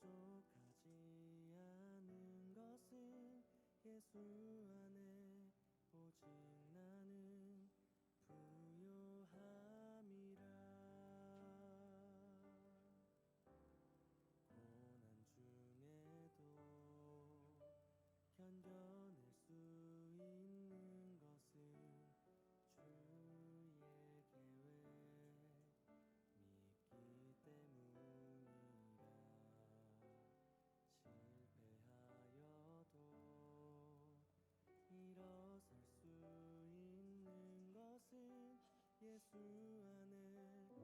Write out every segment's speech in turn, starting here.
부족하지 않은 것은 예수 안에 오직 나는 부요함이라. 고난 중에도 견뎌낼 수 있는 것은 주의 계획 믿기 때문이라. 실패하여도 일어설 수 있는 것은 예수 안에 오직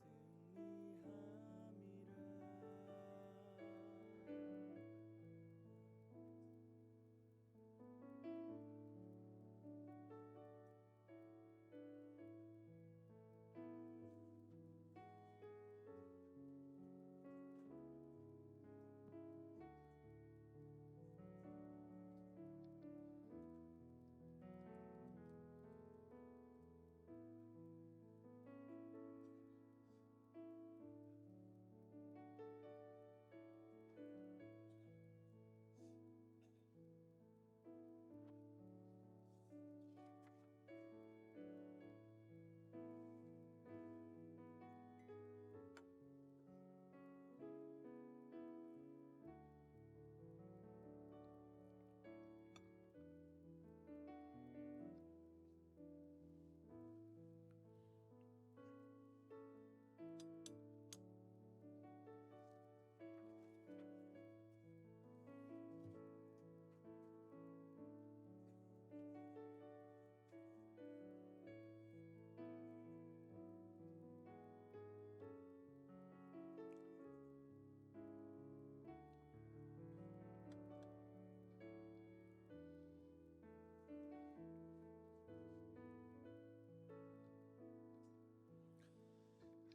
나는 승리함이라.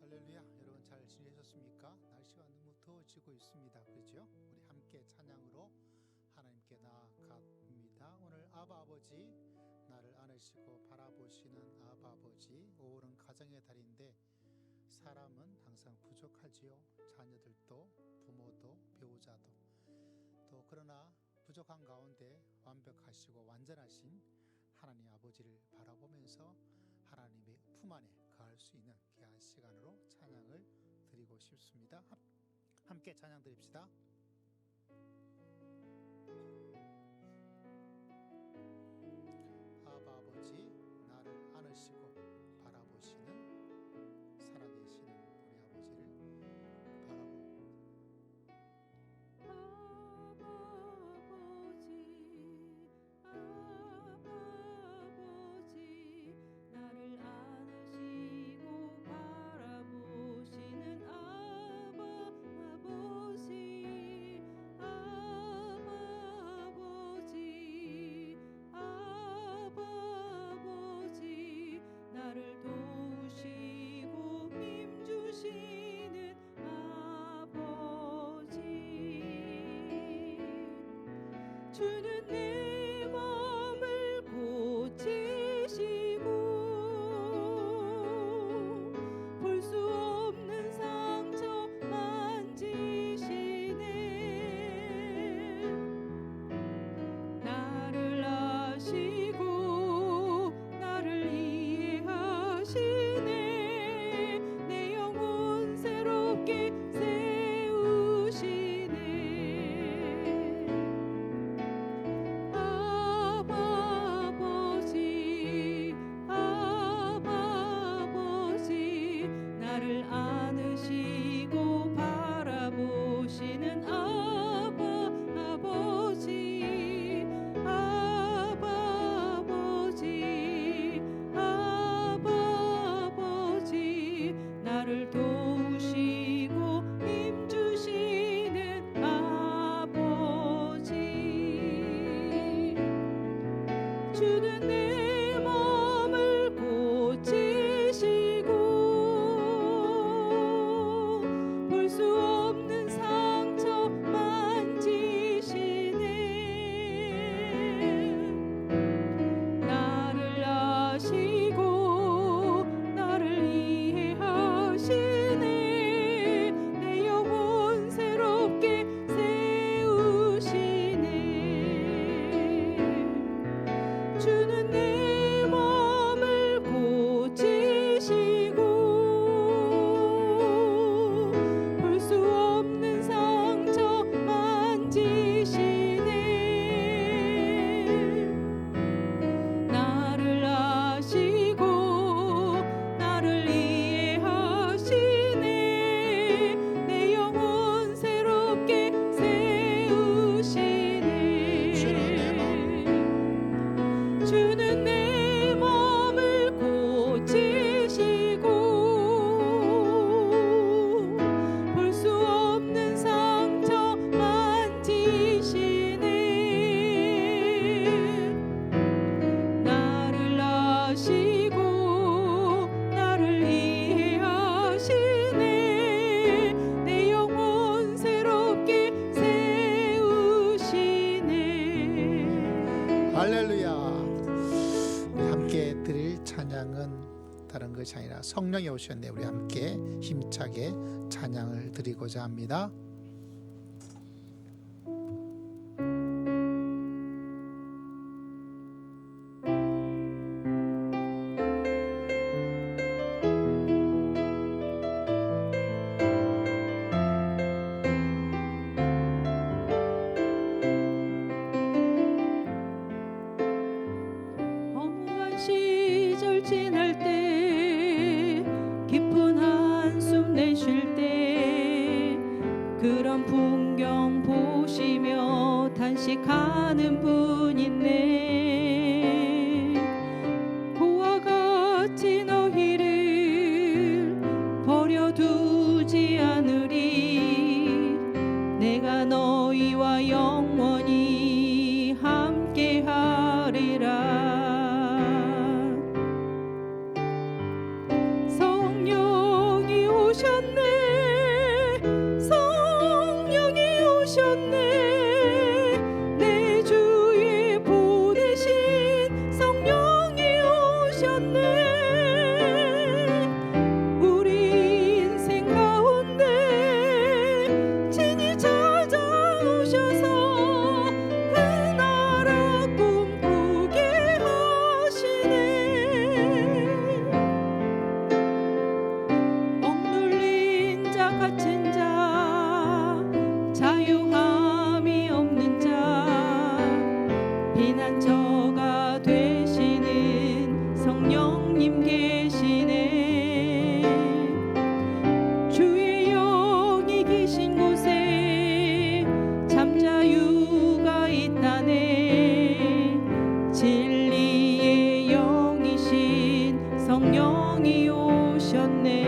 할렐루야. 여러분 잘 지내셨습니까? 날씨가 너무 더워지고 있습니다. 그렇죠? 우리 함께 찬양으로 하나님께 나아갑니다. 오늘 아바 아버지, 나를 안으시고 바라보시는 아바 아버지, 5월은 가정의 달인데 사람은 항상 부족하지요. 자녀들도, 부모도, 배우자도. 또 그러나 부족한 가운데 완벽하시고 완전하신 하나님 아버지를 바라보면서 하나님의 품 안에 거할 수 있는 귀한 시간으로 찬양을 드리고 싶습니다. 함께 찬양 드립시다. 아바 아버지, 나를 안으시고 바라보시는 살아계시는 우리 아버지를 바라보 주는 내 맘을 고치시고 볼 수 없는 상처 만지시네. 나를 아시고 나를 이해하시네. 내 영혼 새롭게 세우시네. 나를 안으시고 바라보시는 아바 아버지, 아바 아버지, 아바 아버지, 나를 도우시고 힘주시는 아버지. 주는 내 맘을 고치시고 볼 수 없는 상처 만지시네. 나를 아시고 나를 이해하시네. 성령이 오셨네. 우리 함께 힘차게 찬양을 드리고자 합니다. 허무한 시절 지날 때 깊은 한숨 내쉴 때 그런 풍경 보시며 단식하는 분 있네. 고와 같이 너희를 버려두지 않으리. 내가 너희와 영원히 함께하리라. 성령이 오셨네. 성령이 오셨네. 내 주에 보내신 성령이 오셨네. 우리 인생 가운데 친히 찾아오셔서 그 나라 꿈꾸게 하시네. 억눌린 자 갇힌 자 자유함이 없는 자 피난처가 되시는 성령님 계시네. 주의 영이 계신 곳에 참 자유가 있다네. 진리의 영이신 성령이 오셨네.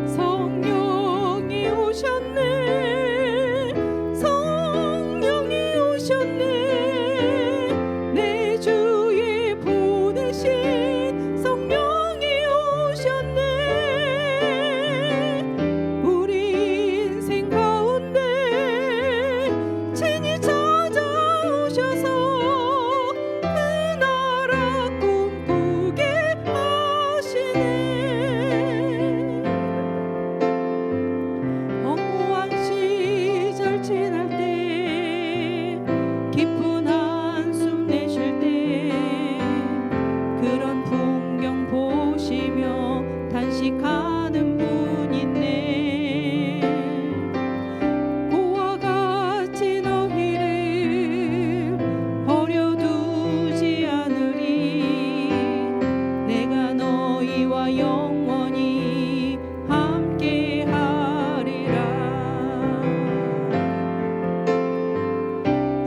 성령이 오셨네. 성령이 오셨네. 내 주에 보내신 성령이 오셨네. 우리 인생 가운데 친히 찾아오셔서 그 나라 꿈꾸게 하시네. 허무한 시절 지날 때 깊은 한숨 내쉴 때 그런 풍경 보시며 단식하는 분 있네. 고와 같이 너희를 버려두지 않으리. 내가 너희와 영원히 함께하리라.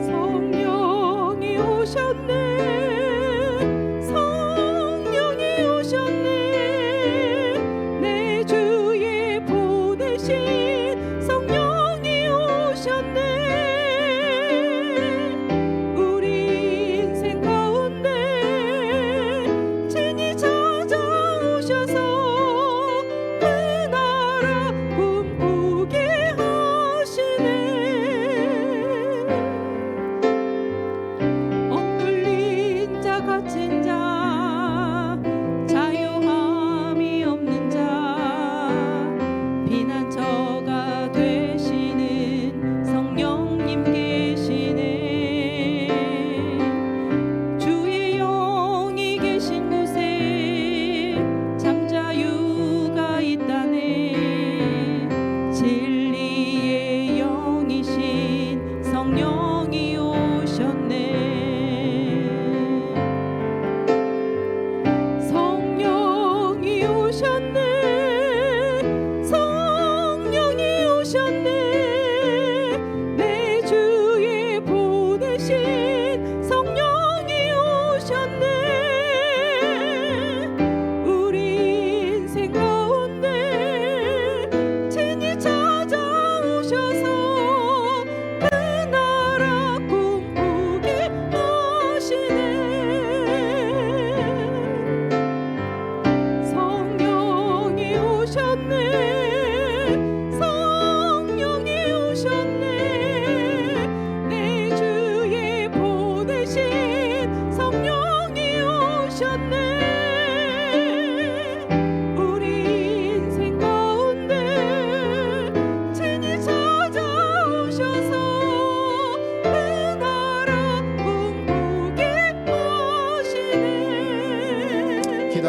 성령이 오셨네. 성령이 오셨네. 내 주에 보내신 성령이 오셨네. 우리 인생 가운데 친히 찾아오셔서 그 나라 꿈꾸게 하시네. 억눌린 자 갇힌 자 자유함이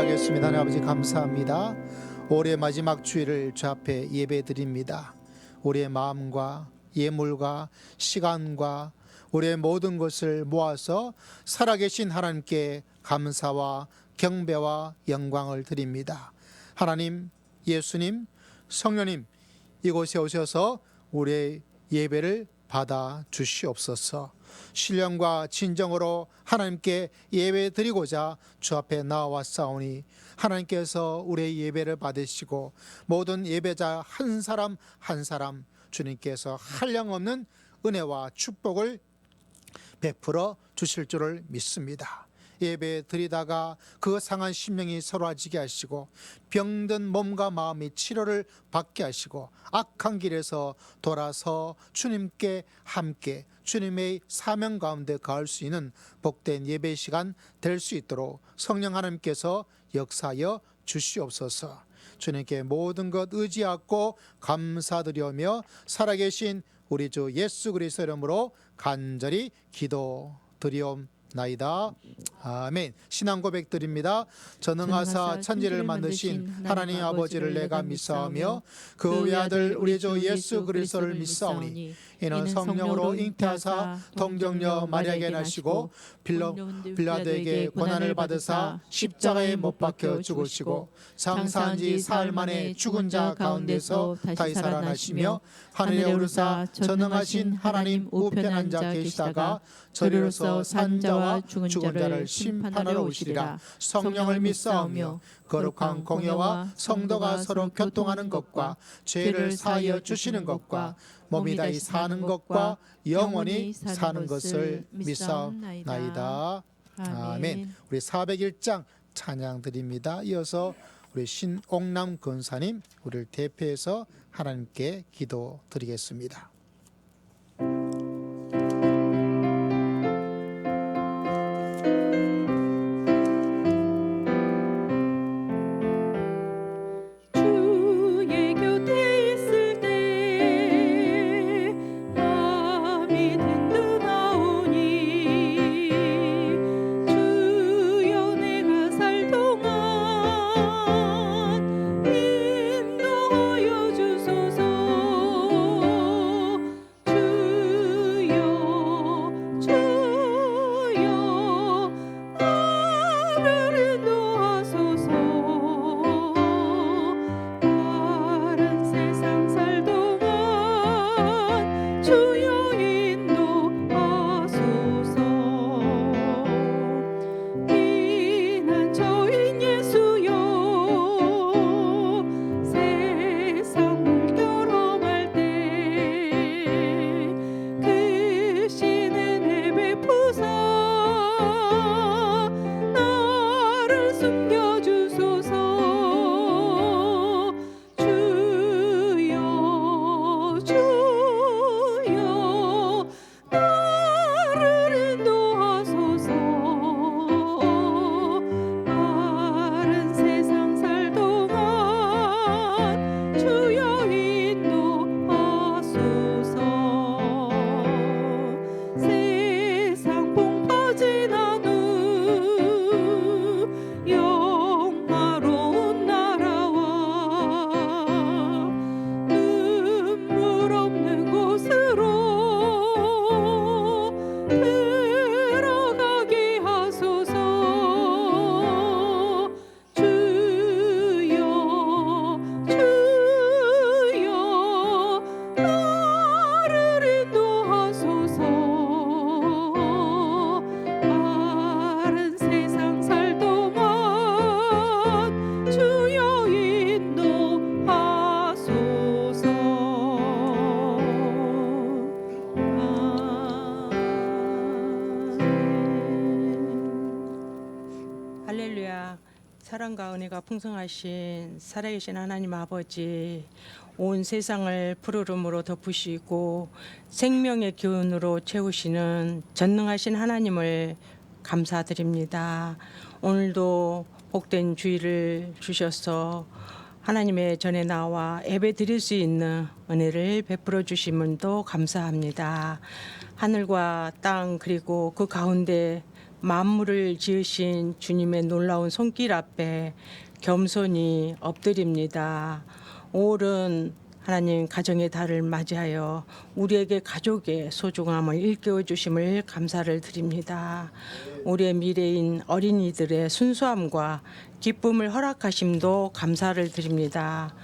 기도하겠습니다. 하나님 아버지 감사합니다. 올해 마지막 주일을 주 앞에 예배드립니다. 우리의 마음과 예물과 시간과 우리의 모든 것을 모아서 살아계신 하나님께 감사와 경배와 영광을 드립니다. 하나님, 예수님, 성령님, 이곳에 오셔서 우리의 예배를 받아 주시옵소서. 신령과 진정으로 하나님께 예배 드리고자 주 앞에 나왔사오니 하나님께서 우리의 예배를 받으시고 모든 예배자 한 사람 한 사람 주님께서 한량없는 은혜와 축복을 베풀어 주실 줄을 믿습니다. 예배 드리다가 그 상한 심령이 서러워지게 하시고 병든 몸과 마음이 치료를 받게 하시고 악한 길에서 돌아서 주님께 함께 주님의 사명 가운데 가을 수 있는 복된 예배 시간 될 수 있도록 성령 하나님께서 역사하여 주시옵소서. 주님께 모든 것 의지하고 감사드리며 살아계신 우리 주 예수 그리스도 이름으로 간절히 기도드리옵나이다. 아멘. 신앙 고백 드립니다. 전능하사 천지를 만드신 하나님 아버지를 내가 믿사오며 그 외아들 우리 주 예수 그리스도를 믿사오니 이는 성령으로 잉태하사 동정녀 마리아에게 나시고 빌라도에게 고난을 받으사 십자가에 못 박혀 죽으시고 장사한 지 사흘 만에 죽은 자 가운데서 다시 살아나시며 하늘에 오르사 전능하신 하나님 우편 앉아 계시다가 저리로서 산 자와 죽은 자를 심판하러 오시리라. 성령을 믿사오며 거룩한 공예와 성도가 서로 교통하는 것과 죄를 사하여 주시는 것과 몸이 다시 사는 것과 영원히 사는 것을 믿사옵나이다. 아멘. 우리 401장 찬양 드립니다. 이어서 우리 신옥남 권사님 우리를 대표해서 하나님께 기도 드리겠습니다. 주의 곁에 있을 때 마음이 든든하오니 주여 내가 살 동안 인도하여 주소서. 사랑과 은혜가 풍성하신 살아계신 하나님 아버지, 온 세상을 푸르름으로 덮으시고 생명의 기운으로 채우시는 전능하신 하나님을 감사드립니다. 오늘도 복된 주일을 주셔서 하나님의 전에 나와 예배 드릴 수 있는 은혜를 베풀어 주심은도 감사합니다. 하늘과 땅 그리고 그 가운데 만물을 지으신 주님의 놀라운 손길 앞에 겸손히 엎드립니다. 올은 하나님 가정의 달을 맞이하여 우리에게 가족의 소중함을 일깨워 주심을 감사를 드립니다. 우리의 미래인 어린이들의 순수함과 기쁨을 허락하심도 감사를 드립니다.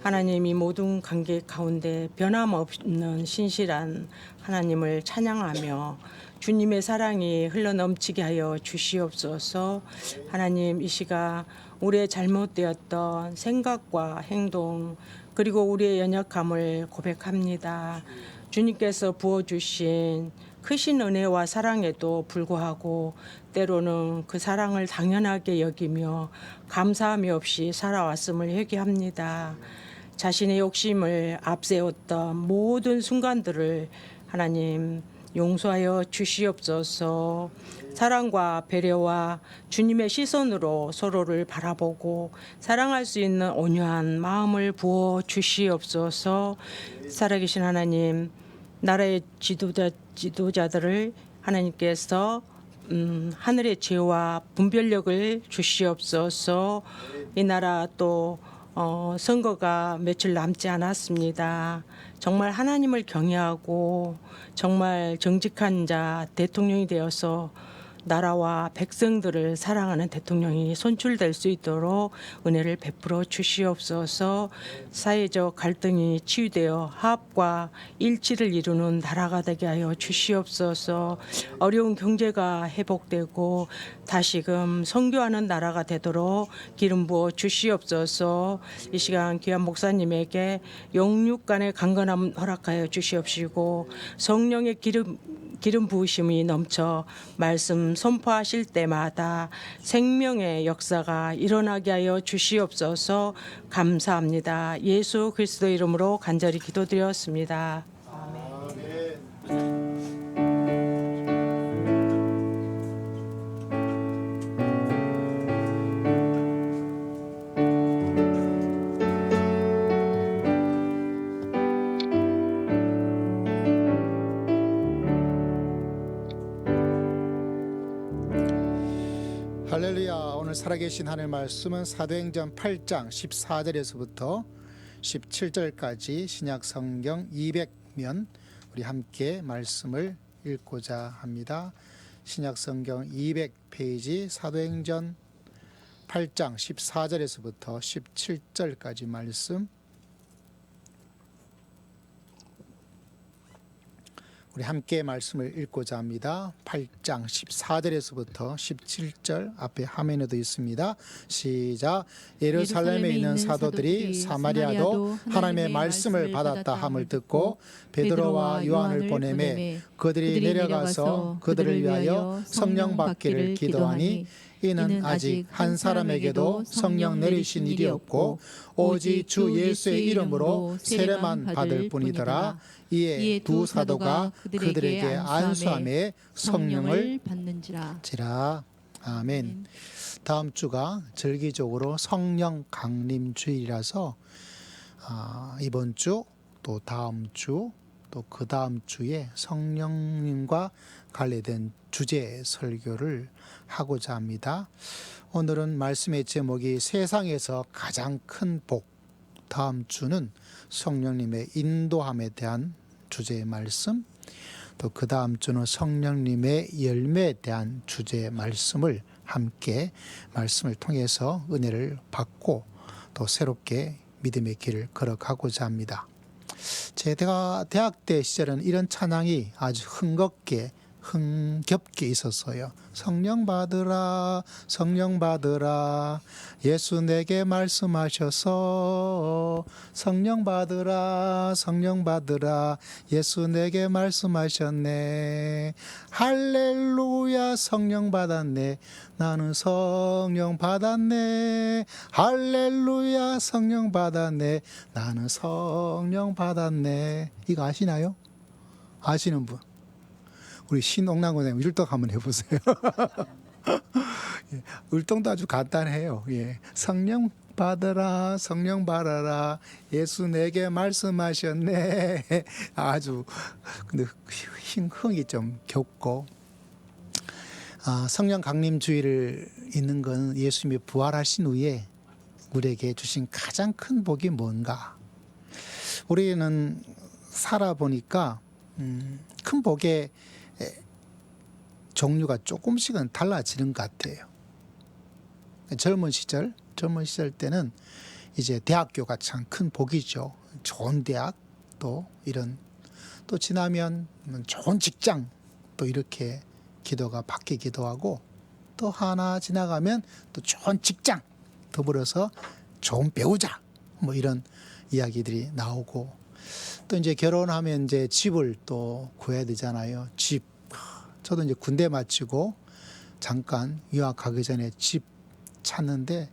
하나님, 이 모든 관계 가운데 변함없는 신실한 하나님을 찬양하며 주님의 사랑이 흘러넘치게 하여 주시옵소서. 하나님, 이 시간 우리의 잘못되었던 생각과 행동 그리고 우리의 연약함을 고백합니다. 주님께서 부어주신 크신 은혜와 사랑에도 불구하고 때로는 그 사랑을 당연하게 여기며 감사함이 없이 살아왔음을 회개합니다. 자신의 욕심을 앞세웠던 모든 순간들을 하나님 용서하여 주시옵소서. 사랑과 배려와 주님의 시선으로 서로를 바라보고 사랑할 수 있는 온유한 마음을 부어 주시옵소서. 살아계신 하나님, 나라의 지도자들을 하나님께서 하늘의 지혜와 분별력을 주시옵소서. 이 나라 또 선거가 며칠 남지 않았습니다. 정말 하나님을 경외하고 정말 정직한 자 대통령이 되어서 나라와 백성들을 사랑하는 대통령이 선출될 수 있도록 은혜를 베풀어 주시옵소서. 사회적 갈등이 치유되어 화합과 일치를 이루는 나라가 되게 하여 주시옵소서. 어려운 경제가 회복되고 다시금 선교하는 나라가 되도록 기름 부어 주시옵소서. 이 시간 귀한 목사님에게 영육간의 강건함 허락하여 주시옵시고 성령의 기름 부으심이 넘쳐 말씀 선포하실 때마다 생명의 역사가 일어나게 하여 주시옵소서. 감사합니다. 예수 그리스도 이름으로 간절히 기도드렸습니다. 할렐루야. 오늘 살아계신 하나님의 말씀은 사도행전 8장 14절에서부터 17절까지 신약 성경 200면 우리 함께 말씀을 읽고자 합니다. 신약 성경 200페이지 사도행전 8장 14절에서부터 17절까지 말씀 우리 함께 말씀을 읽고자 합니다. 8장 14절에서부터 17절 앞에 화면에도 있습니다. 시작. 예루살렘에 있는 사도들이 사마리아도 하나님의 말씀을 받았다 함을 듣고 베드로와 요한을 보내매 그들이 내려가서 그들을 위하여 성령 받기를 기도하니 이는 아직 한 사람에게도 성령 내리신 일이 없고 오직 주 예수의 이름으로 세례만 받을 뿐이더라. 이에 두 사도가 그들에게 안수함에 성령을 받는지라. 아멘. 다음 주가 절기적으로 성령 강림 주일이라서 이번 주 또 다음 주 또 그 다음 주에 성령님과 관련된 주제 설교를 하고자 합니다. 오늘은 말씀의 제목이 세상에서 가장 큰 복, 다음 주는 성령님의 인도함에 대한 주제의 말씀, 또 그 다음 주는 성령님의 열매에 대한 주제의 말씀을 함께 말씀을 통해서 은혜를 받고 또 새롭게 믿음의 길을 걸어가고자 합니다. 제가 대학 때 시절에는 이런 찬양이 아주 흥겹게 있었어요. 성령 받으라, 성령 받으라, 예수 내게 말씀하셔서 성령 받으라, 성령 받으라, 예수 내게 말씀하셨네. 할렐루야, 성령 받았네. 나는 성령 받았네. 할렐루야, 성령 받았네. 나는 성령 받았네. 이거 아시나요? 아시는 분? 우리 신옥남군님 율동 한번 해보세요. 율동도 아주 간단해요. 예. 성령 받아라, 성령 받아라, 예수 내게 말씀하셨네. 아주 근데 흥이 좀 겹고 성령 강림주의를 있는 건 예수님이 부활하신 후에 우리에게 주신 가장 큰 복이 뭔가? 우리는 살아보니까 큰 복의 종류가 조금씩은 달라지는 것 같아요. 젊은 시절 때는 이제 대학교가 참 큰 복이죠. 좋은 대학, 또 지나면 좋은 직장, 또 이렇게 기도가 바뀌기도 하고, 또 하나 지나가면 또 좋은 직장, 더불어서 좋은 배우자, 뭐 이런 이야기들이 나오고, 또 이제 결혼하면 이제 집을 또 구해야 되잖아요. 집. 저도 이제 군대 마치고 잠깐 유학 가기 전에 집 찾는데,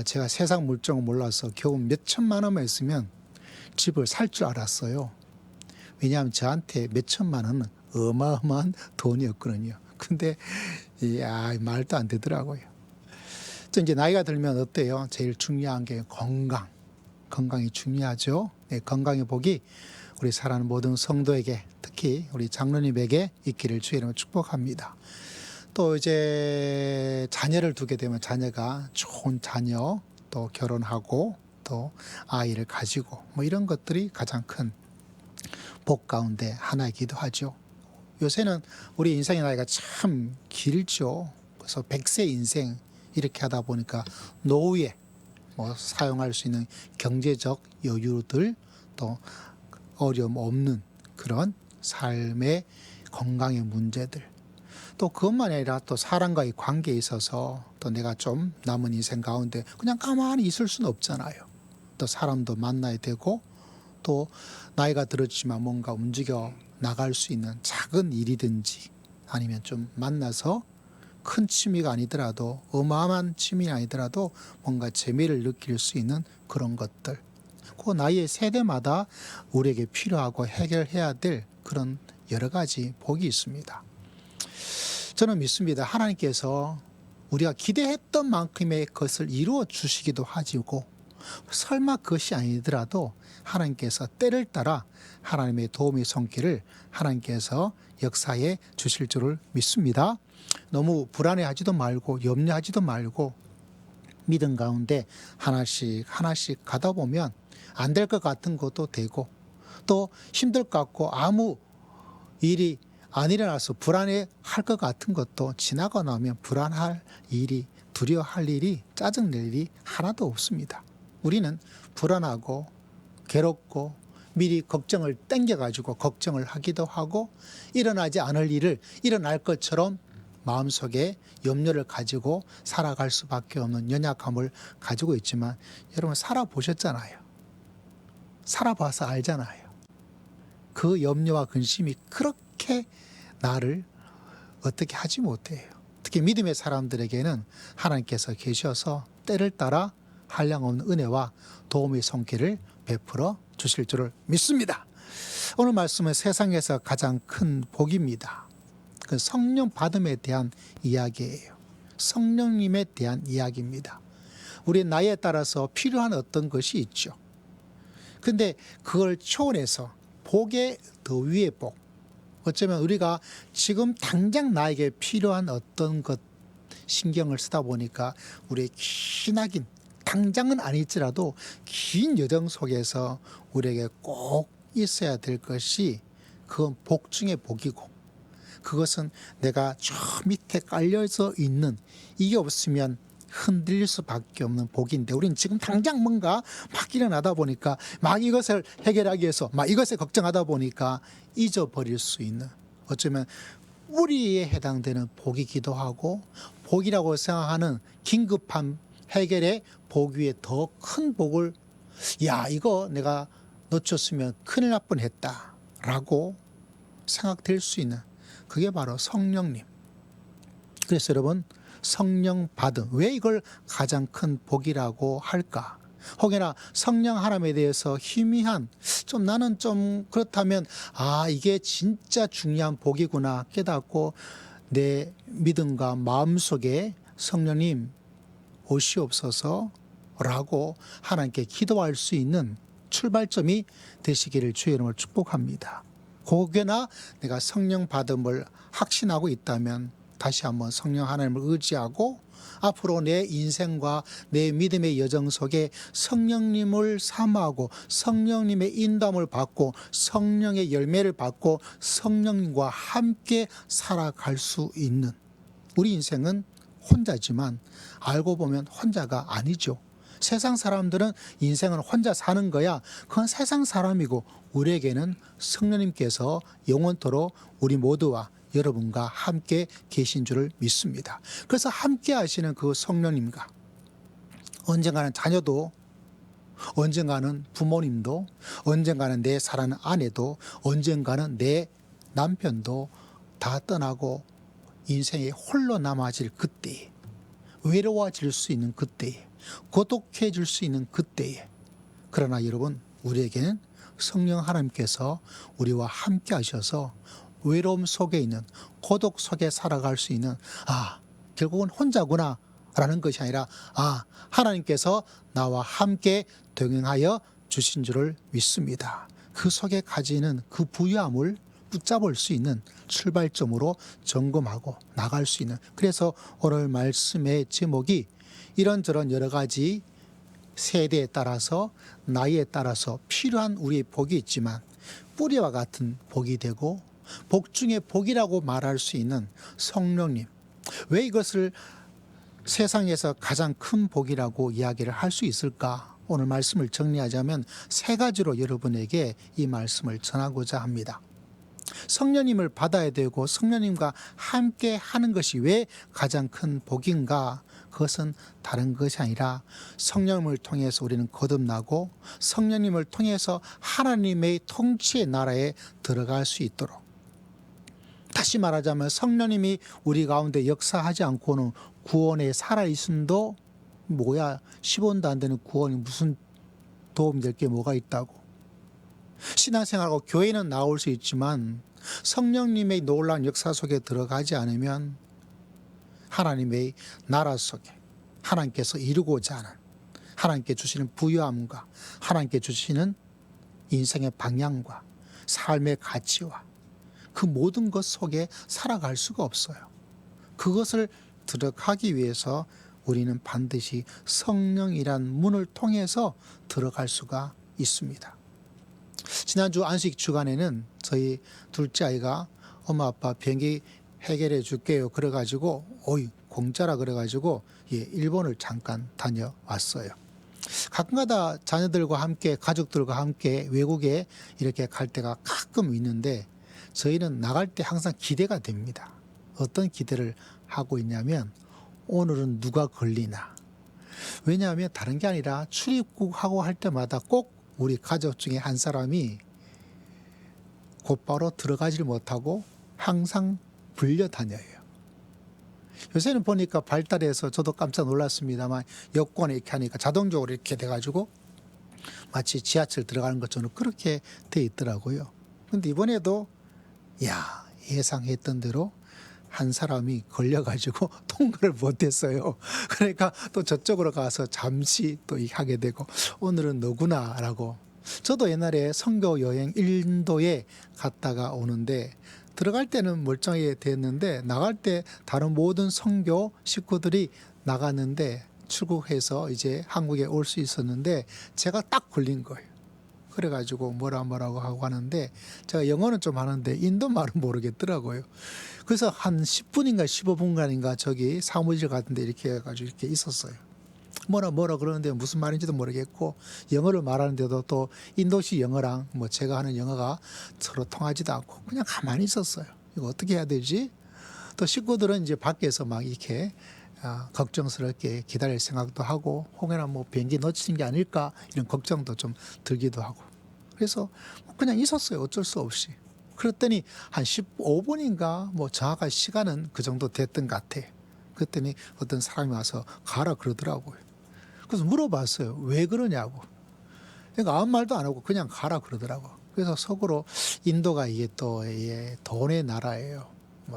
제가 세상 물정을 몰라서 겨우 몇 천만 원만 있으면 집을 살 줄 알았어요. 왜냐하면 저한테 몇 천만 원은 어마어마한 돈이었거든요. 근데 말도 안 되더라고요. 또 이제 나이가 들면 어때요? 제일 중요한 게 건강이 중요하죠. 네, 건강의 복이 우리 사랑하는 모든 성도에게, 특히 우리 장로님에게 있기를 주의 이름으로 축복합니다. 또 이제 자녀를 두게 되면 자녀가 좋은 자녀, 또 결혼하고 또 아이를 가지고 뭐 이런 것들이 가장 큰 복 가운데 하나이기도 하죠. 요새는 우리 인생의 나이가 참 길죠. 그래서 100세 인생 이렇게 하다 보니까 노후에 뭐 사용할 수 있는 경제적 여유들, 또 어려움 없는 그런 삶의 건강의 문제들, 또 그것만이 아니라 또 사람과의 관계에 있어서 또 내가 좀 남은 인생 가운데 그냥 가만히 있을 수는 없잖아요. 또 사람도 만나야 되고, 또 나이가 들었지만 뭔가 움직여 나갈 수 있는 작은 일이든지, 아니면 좀 만나서 큰 취미가 아니더라도, 어마어마한 취미가 아니더라도 뭔가 재미를 느낄 수 있는 그런 것들, 그 나이의 세대마다 우리에게 필요하고 해결해야 될 그런 여러 가지 복이 있습니다. 저는 믿습니다. 하나님께서 우리가 기대했던 만큼의 것을 이루어 주시기도 하시고, 설마 그것이 아니더라도 하나님께서 때를 따라 하나님의 도움의 손길을 하나님께서 역사해 주실 줄을 믿습니다. 너무 불안해하지도 말고 염려하지도 말고 믿음 가운데 하나씩 가다 보면 안 될 것 같은 것도 되고, 또 힘들 것 같고 아무 일이 안 일어나서 불안해할 것 같은 것도 지나고 나면 불안할 일이, 두려워할 일이, 짜증낼 일이 하나도 없습니다. 우리는 불안하고 괴롭고 미리 걱정을 땡겨가지고 걱정을 하기도 하고, 일어나지 않을 일을 일어날 것처럼 마음속에 염려를 가지고 살아갈 수밖에 없는 연약함을 가지고 있지만, 여러분 살아보셨잖아요. 살아봐서 알잖아요. 그 염려와 근심이 그렇게 나를 어떻게 하지 못해요. 특히 믿음의 사람들에게는 하나님께서 계셔서 때를 따라 한량없는 은혜와 도움의 손길을 베풀어 주실 줄을 믿습니다. 오늘 말씀은 세상에서 가장 큰 복입니다. 그 성령 받음에 대한 이야기예요. 성령님에 대한 이야기입니다. 우리 나이에 따라서 필요한 어떤 것이 있죠. 근데 그걸 초월해서 복의 더 위의 복, 어쩌면 우리가 지금 당장 나에게 필요한 어떤 것 신경을 쓰다 보니까 우리의 기나긴, 당장은 아닐지라도 긴 여정 속에서 우리에게 꼭 있어야 될 것이, 그건 복 중의 복이고, 그것은 내가 저 밑에 깔려져 있는, 이게 없으면 흔들릴 수밖에 없는 복인데, 우리는 지금 당장 뭔가 막 일어나다 보니까 막 이것을 해결하기 위해서 막 이것에 걱정하다 보니까 잊어버릴 수 있는, 어쩌면 뿌리에 해당되는 복이기도 하고, 복이라고 생각하는 긴급한 해결의 복 위에 더 큰 복을, 이거 내가 놓쳤으면 큰일 날 뻔했다 라고 생각될 수 있는, 그게 바로 성령님. 그래서 여러분, 성령 받음, 왜 이걸 가장 큰 복이라고 할까? 혹여나 성령 하나님에 대해서 희미한, 나는 좀 그렇다면 이게 진짜 중요한 복이구나 깨닫고, 내 믿음과 마음속에 성령님 오시옵소서 라고 하나님께 기도할 수 있는 출발점이 되시기를 주의 이름으로 축복합니다. 혹여나 내가 성령 받음을 확신하고 있다면 다시 한번 성령 하나님을 의지하고 앞으로 내 인생과 내 믿음의 여정 속에 성령님을 사모하고 성령님의 인도함을 받고 성령의 열매를 받고 성령님과 함께 살아갈 수 있는, 우리 인생은 혼자지만 알고 보면 혼자가 아니죠. 세상 사람들은 인생을 혼자 사는 거야. 그건 세상 사람이고 우리에게는 성령님께서 영원토록 우리 모두와 여러분과 함께 계신 줄을 믿습니다. 그래서 함께 하시는 그 성령님과 언젠가는 자녀도, 언젠가는 부모님도, 언젠가는 내 사랑하는 아내도, 언젠가는 내 남편도 다 떠나고 인생에 홀로 남아질 그때에, 외로워질 수 있는 그때에, 고독해질 수 있는 그때에, 그러나 여러분, 우리에게는 성령 하나님께서 우리와 함께 하셔서 외로움 속에 있는, 고독 속에 살아갈 수 있는, 결국은 혼자구나 라는 것이 아니라 하나님께서 나와 함께 동행하여 주신 줄을 믿습니다. 그 속에 가지는 그 부유함을 붙잡을 수 있는 출발점으로 점검하고 나갈 수 있는, 그래서 오늘 말씀의 제목이 이런저런 여러 가지 세대에 따라서 나이에 따라서 필요한 우리의 복이 있지만 뿌리와 같은 복이 되고 복 중에 복이라고 말할 수 있는 성령님, 왜 이것을 세상에서 가장 큰 복이라고 이야기를 할 수 있을까? 오늘 말씀을 정리하자면 세 가지로 여러분에게 이 말씀을 전하고자 합니다. 성령님을 받아야 되고 성령님과 함께 하는 것이 왜 가장 큰 복인가? 그것은 다른 것이 아니라 성령님을 통해서 우리는 거듭나고 성령님을 통해서 하나님의 통치의 나라에 들어갈 수 있도록, 다시 말하자면 성령님이 우리 가운데 역사하지 않고는 구원에 살아있음도 10원도 안 되는 구원이 무슨 도움이 될 게 뭐가 있다고. 신앙생활하고 교회는 나올 수 있지만 성령님의 놀라운 역사 속에 들어가지 않으면 하나님의 나라 속에 하나님께서 이루고자 하는, 하나님께 주시는 부유함과 하나님께 주시는 인생의 방향과 삶의 가치와 그 모든 것 속에 살아갈 수가 없어요. 그것을 들어가기 위해서 우리는 반드시 성령이란 문을 통해서 들어갈 수가 있습니다. 지난주 안식 주간에는 저희 둘째 아이가 엄마 아빠 비행기 해결해 줄게요 그래가지고 공짜라 그래가지고 일본을 잠깐 다녀왔어요. 가끔가다 자녀들과 함께 가족들과 함께 외국에 이렇게 갈 때가 가끔 있는데 저희는 나갈 때 항상 기대가 됩니다. 어떤 기대를 하고 있냐면 오늘은 누가 걸리나. 왜냐하면 다른 게 아니라 출입국하고 할 때마다 꼭 우리 가족 중에 한 사람이 곧바로 들어가질 못하고 항상 불려다녀요. 요새는 보니까 발달해서 저도 깜짝 놀랐습니다만 여권에 이렇게 하니까 자동적으로 이렇게 돼가지고 마치 지하철 들어가는 것처럼 그렇게 돼 있더라고요. 근데 이번에도 예상했던 대로 한 사람이 걸려가지고 통과를 못했어요. 그러니까 또 저쪽으로 가서 잠시 또 하게 되고 오늘은 너구나 라고. 저도 옛날에 선교 여행 인도에 갔다가 오는데 들어갈 때는 멀쩡하게 됐는데 나갈 때 다른 모든 선교 식구들이 나갔는데 출국해서 이제 한국에 올 수 있었는데 제가 딱 걸린 거예요. 그래가지고 뭐라고 하고 하는데 제가 영어는 좀 하는데 인도 말은 모르겠더라고요. 그래서 한 10분인가 15분간인가 저기 사무실 같은데 이렇게 해가지고 이렇게 있었어요. 뭐라 그러는데 무슨 말인지도 모르겠고 영어를 말하는데도 또 인도식 영어랑 제가 하는 영어가 서로 통하지도 않고 그냥 가만히 있었어요. 이거 어떻게 해야 되지? 또 식구들은 이제 밖에서 막 이렇게 걱정스럽게 기다릴 생각도 하고 혹여나 비행기 놓치는 게 아닐까 이런 걱정도 좀 들기도 하고 그래서 그냥 있었어요. 어쩔 수 없이. 그랬더니 한 15분인가 정확한 시간은 그 정도 됐던 것 같아. 그랬더니 어떤 사람이 와서 가라 그러더라고요. 그래서 물어봤어요. 왜 그러냐고. 그러니까 아무 말도 안 하고 그냥 가라 그러더라고. 그래서 속으로 인도가 이게 또 돈의 나라예요.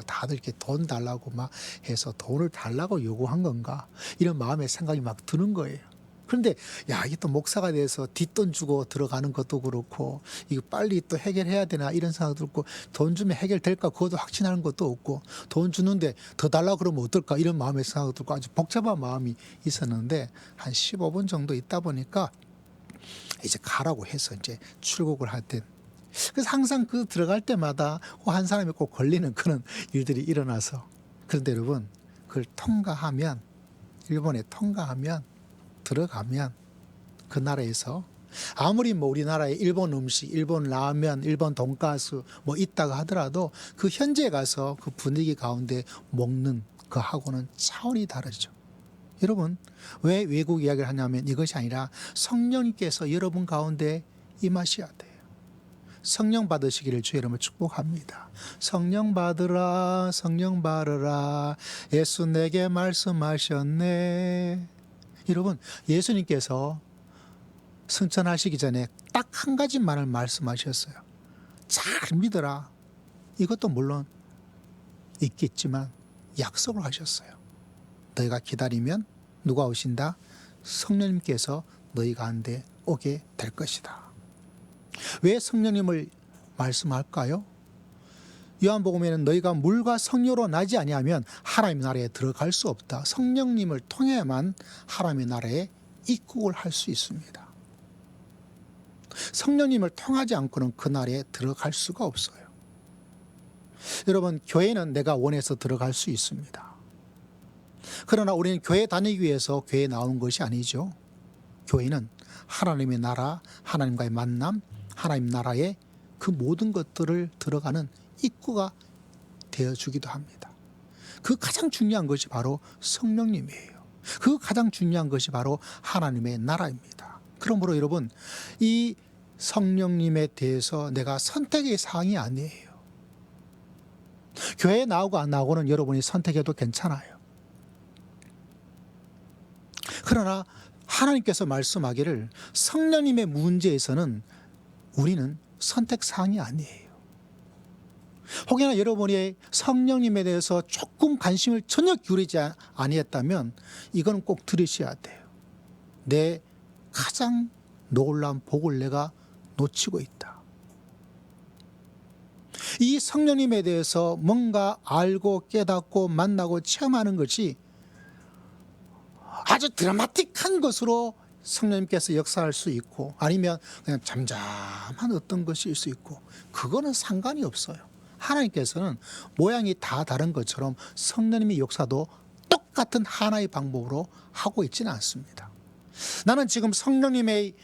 다들 이렇게 돈 달라고 막 해서 돈을 달라고 요구한 건가 이런 마음의 생각이 막 드는 거예요. 그런데 야, 이게 또 목사가 돼서 뒷돈 주고 들어가는 것도 그렇고 이거 빨리 또 해결해야 되나 이런 생각도 들고 돈 주면 해결될까 그것도 확신하는 것도 없고 돈 주는데 더 달라고 그러면 어떨까 이런 마음의 생각도 들고 아주 복잡한 마음이 있었는데 한 15분 정도 있다 보니까 이제 가라고 해서 이제 출국을 할 때 그래서 항상 그 들어갈 때마다 한 사람이 꼭 걸리는 그런 일들이 일어나서 그런데 여러분 그걸 통과하면 일본에 통과하면 들어가면 그 나라에서 아무리 뭐 우리나라에 일본 음식, 일본 라면, 일본 돈가스 뭐 있다고 하더라도 그 현지에 가서 그 분위기 가운데 먹는 그하고는 차원이 다르죠. 여러분 왜 외국 이야기를 하냐면 이것이 아니라 성령님께서 여러분 가운데 임하셔야 돼요. 성령 받으시기를 주의 이름으로 축복합니다. 성령 받으라 성령 받으라 예수 내게 말씀하셨네. 여러분 예수님께서 승천하시기 전에 딱 한 가지만을 말씀하셨어요. 잘 믿어라. 이것도 물론 있겠지만 약속을 하셨어요. 너희가 기다리면 누가 오신다? 성령님께서 너희 가운데 오게 될 것이다. 왜 성령님을 말씀할까요? 요한복음에는 너희가 물과 성령으로 나지 아니하면 하나님의 나라에 들어갈 수 없다. 성령님을 통해야만 하나님의 나라에 입국을 할 수 있습니다. 성령님을 통하지 않고는 그 나라에 들어갈 수가 없어요. 여러분 교회는 내가 원해서 들어갈 수 있습니다. 그러나 우리는 교회 다니기 위해서 교회에 나온 것이 아니죠. 교회는 하나님의 나라, 하나님과의 만남, 하나님 나라의 그 모든 것들을 들어가는 입구가 되어주기도 합니다. 그 가장 중요한 것이 바로 성령님이에요. 그 가장 중요한 것이 바로 하나님의 나라입니다. 그러므로 여러분 이 성령님에 대해서 내가 선택의 사항이 아니에요. 교회에 나오고 안 나오고는 여러분이 선택해도 괜찮아요. 그러나 하나님께서 말씀하기를 성령님의 문제에서는 우리는 선택사항이 아니에요. 혹여나 여러분이 성령님에 대해서 조금 관심을 전혀 기울이지 아니했다면 이건 꼭 들으셔야 돼요. 내 가장 놀라운 복을 내가 놓치고 있다. 이 성령님에 대해서 뭔가 알고 깨닫고 만나고 체험하는 것이 아주 드라마틱한 것으로 성령님께서 역사할 수 있고 아니면 그냥 잠잠한 어떤 것일 수 있고 그거는 상관이 없어요. 하나님께서는 모양이 다 다른 것처럼 성령님의 역사도 똑같은 하나의 방법으로 하고 있지는 않습니다. 나는 지금 성령님의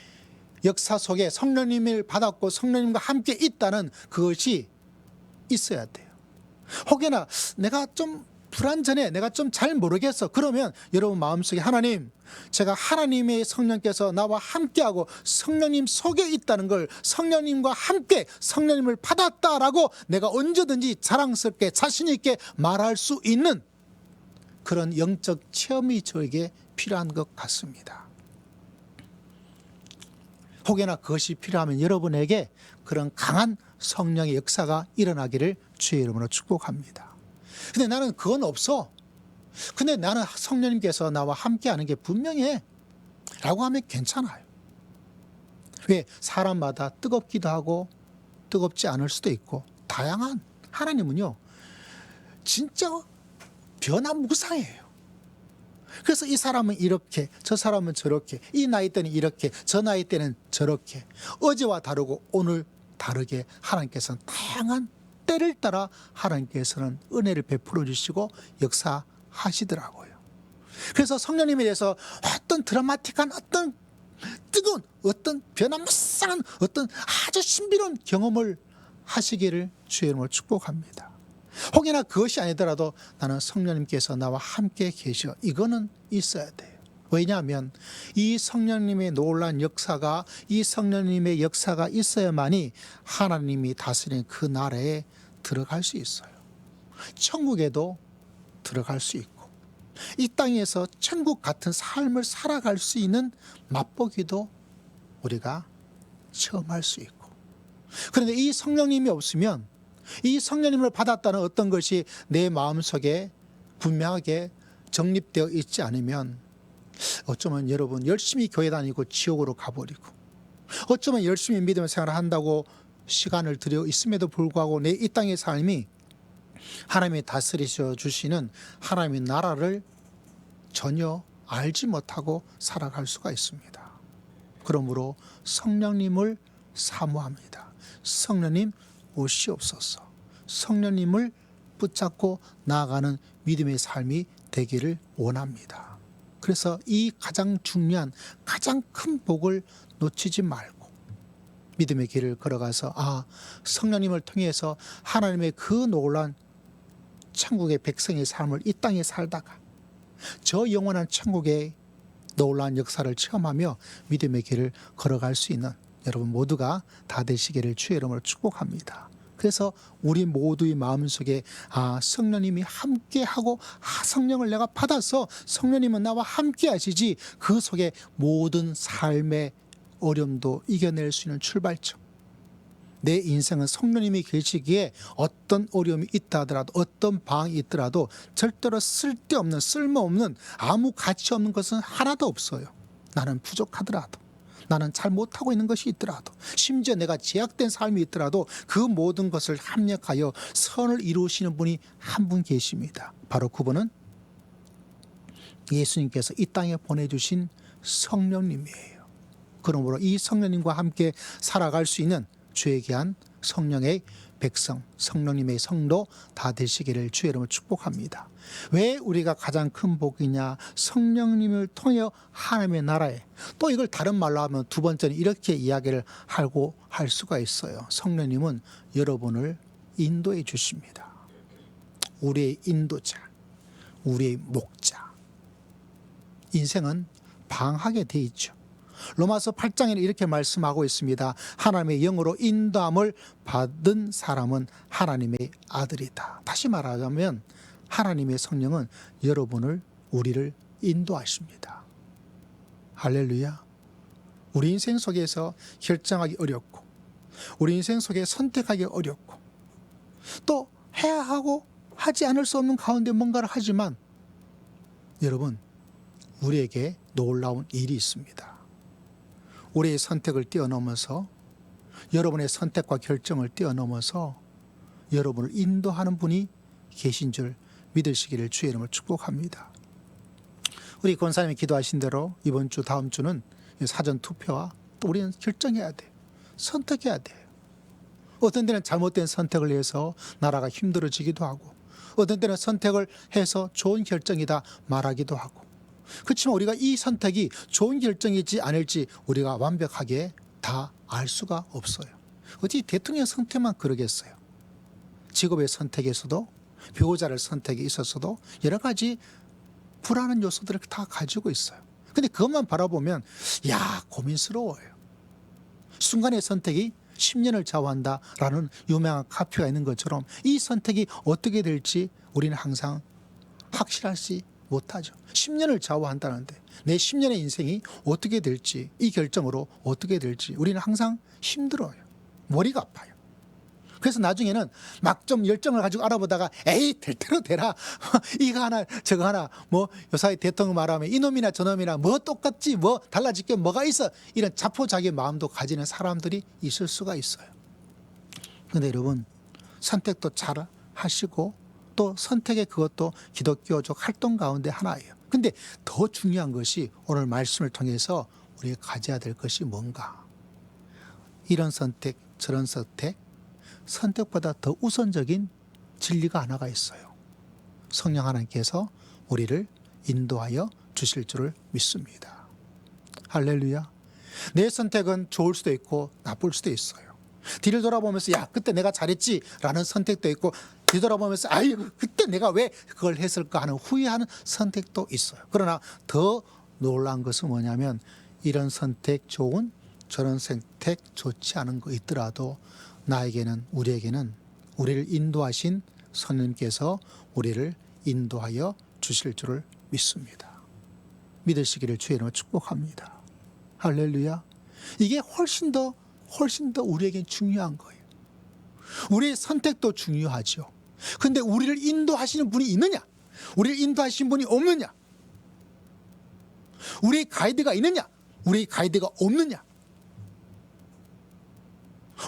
역사 속에 성령님을 받았고 성령님과 함께 있다는 그것이 있어야 돼요. 혹여나 내가 좀 불완전해, 내가 좀 잘 모르겠어. 그러면 여러분 마음속에 하나님, 제가 하나님의 성령께서 나와 함께하고 성령님 속에 있다는 걸 성령님과 함께 성령님을 받았다라고 내가 언제든지 자랑스럽게 자신 있게 말할 수 있는 그런 영적 체험이 저에게 필요한 것 같습니다. 혹여나 그것이 필요하면 여러분에게 그런 강한 성령의 역사가 일어나기를 주의 이름으로 축복합니다. 근데 나는 그건 없어. 근데 나는 성령님께서 나와 함께하는 게 분명해 라고 하면 괜찮아요. 왜? 사람마다 뜨겁기도 하고 뜨겁지 않을 수도 있고 다양한 하나님은요 진짜 변화무쌍해요. 그래서 이 사람은 이렇게 저 사람은 저렇게 이 나이 때는 이렇게 저 나이 때는 저렇게 어제와 다르고 오늘 다르게 하나님께서는 다양한 때를 따라 하나님께서는 은혜를 베풀어 주시고 역사하시더라고요. 그래서 성령님에 대해서 어떤 드라마틱한 어떤 뜨거운 어떤 변화무쌍한 어떤 아주 신비로운 경험을 하시기를 주의 이름으로 축복합니다. 혹여나 그것이 아니더라도 나는 성령님께서 나와 함께 계셔. 이거는 있어야 돼요. 왜냐하면 이 성령님의 놀라운 역사가 이 성령님의 역사가 있어야만이 하나님이 다스리는 그 나라에 들어갈 수 있어요. 천국에도 들어갈 수 있고 이 땅에서 천국 같은 삶을 살아갈 수 있는 맛보기도 우리가 체험할 수 있고 그런데 이 성령님이 없으면 이 성령님을 받았다는 어떤 것이 내 마음속에 분명하게 정립되어 있지 않으면 어쩌면 여러분 열심히 교회 다니고 지옥으로 가버리고, 어쩌면 열심히 믿음의 생활을 한다고 시간을 들여 있음에도 불구하고 내 이 땅의 삶이 하나님이 다스리셔 주시는 하나님의 나라를 전혀 알지 못하고 살아갈 수가 있습니다. 그러므로 성령님을 사모합니다. 성령님 오시옵소서. 성령님을 붙잡고 나아가는 믿음의 삶이 되기를 원합니다. 그래서 이 가장 중요한 가장 큰 복을 놓치지 말고 믿음의 길을 걸어가서 성령님을 통해서 하나님의 그 놀라운 천국의 백성의 삶을 이 땅에 살다가 저 영원한 천국의 놀라운 역사를 체험하며 믿음의 길을 걸어갈 수 있는 여러분 모두가 다 되시기를 주의 이름으로 축복합니다. 그래서 우리 모두의 마음속에 성령님이 함께하고 성령을 내가 받아서 성령님은 나와 함께 하시지, 그 속에 모든 삶의 어려움도 이겨낼 수 있는 출발점. 내 인생은 성령님이 계시기에 어떤 어려움이 있다 하더라도, 어떤 방황이 있더라도 절대로 쓸데없는, 쓸모없는, 아무 가치 없는 것은 하나도 없어요. 나는 부족하더라도, 나는 잘 못하고 있는 것이 있더라도, 심지어 내가 제약된 삶이 있더라도 그 모든 것을 합력하여 선을 이루시는 분이 한 분 계십니다. 바로 그분은 예수님께서 이 땅에 보내주신 성령님이에요. 그러므로 이 성령님과 함께 살아갈 수 있는 주의 귀한 성령의 백성, 성령님의 성도 다 되시기를 주의 이름으로 축복합니다. 왜 우리가 가장 큰 복이냐? 성령님을 통해 하나님의 나라에, 또 이걸 다른 말로 하면 두 번째는 이렇게 이야기를 하고 할 수가 있어요. 성령님은 여러분을 인도해 주십니다. 우리의 인도자, 우리의 목자. 인생은 방하게 돼 있죠. 로마서 8장에는 이렇게 말씀하고 있습니다. 하나님의 영으로 인도함을 받은 사람은 하나님의 아들이다. 다시 말하자면 하나님의 성령은 여러분을, 우리를 인도하십니다. 할렐루야. 우리 인생 속에서 결정하기 어렵고, 우리 인생 속에 선택하기 어렵고, 또 해야 하고 하지 않을 수 없는 가운데 뭔가를 하지만 여러분, 우리에게 놀라운 일이 있습니다. 우리의 선택을 뛰어넘어서, 여러분의 선택과 결정을 뛰어넘어서 여러분을 인도하는 분이 계신 줄 믿으시기를 주의 이름으로 축복합니다. 우리 권사님이 기도하신 대로 이번 주, 다음 주는 사전 투표와 또 우리는 결정해야 돼요. 선택해야 돼요. 어떤 때는 잘못된 선택을 해서 나라가 힘들어지기도 하고, 어떤 때는 선택을 해서 좋은 결정이다 말하기도 하고, 그렇지만 우리가 이 선택이 좋은 결정이지 아닐지 우리가 완벽하게 다 알 수가 없어요. 어찌 대통령 선택만 그러겠어요. 직업의 선택에서도, 배우자를 선택에 있어서도 여러 가지 불안한 요소들을 다 가지고 있어요. 근데 그것만 바라보면 고민스러워요. 순간의 선택이 10년을 좌우한다라는 유명한 카피가 있는 것처럼 이 선택이 어떻게 될지 우리는 항상 확실하지 못하죠. 10년을 좌우한다는데 내 10년의 인생이 어떻게 될지, 이 결정으로 어떻게 될지 우리는 항상 힘들어요. 머리가 아파요. 그래서 나중에는 막 좀 열정을 가지고 알아보다가 될 대로 되라. 이거 하나 저거 하나, 뭐 요사이 대통령 말하면 이놈이나 저놈이나 뭐 똑같지, 뭐 달라질 게 뭐가 있어, 이런 자포자기 마음도 가지는 사람들이 있을 수가 있어요. 그런데 여러분, 선택도 잘 하시고 또 선택의 그것도 기독교적 활동 가운데 하나예요. 근데 더 중요한 것이 오늘 말씀을 통해서 우리가 가져야 될 것이 뭔가? 이런 선택, 저런 선택, 선택보다 더 우선적인 진리가 하나가 있어요. 성령 하나님께서 우리를 인도하여 주실 줄을 믿습니다. 할렐루야. 내 선택은 좋을 수도 있고 나쁠 수도 있어요. 뒤를 돌아보면서 그때 내가 잘했지 라는 선택도 있고, 뒤돌아보면서 그때 내가 왜 그걸 했을까 하는 후회하는 선택도 있어요. 그러나 더 놀라운 것은 뭐냐면, 이런 선택 좋은, 저런 선택 좋지 않은 거 있더라도 나에게는, 우리에게는 우리를 인도하신 성령님께서 우리를 인도하여 주실 줄을 믿습니다. 믿으시기를 주의 이름으로 축복합니다. 할렐루야. 이게 훨씬 더 우리에겐 중요한 거예요. 우리의 선택도 중요하죠. 근데 우리를 인도하시는 분이 있느냐? 우리를 인도하시는 분이 없느냐? 우리 가이드가 있느냐? 우리 가이드가 없느냐?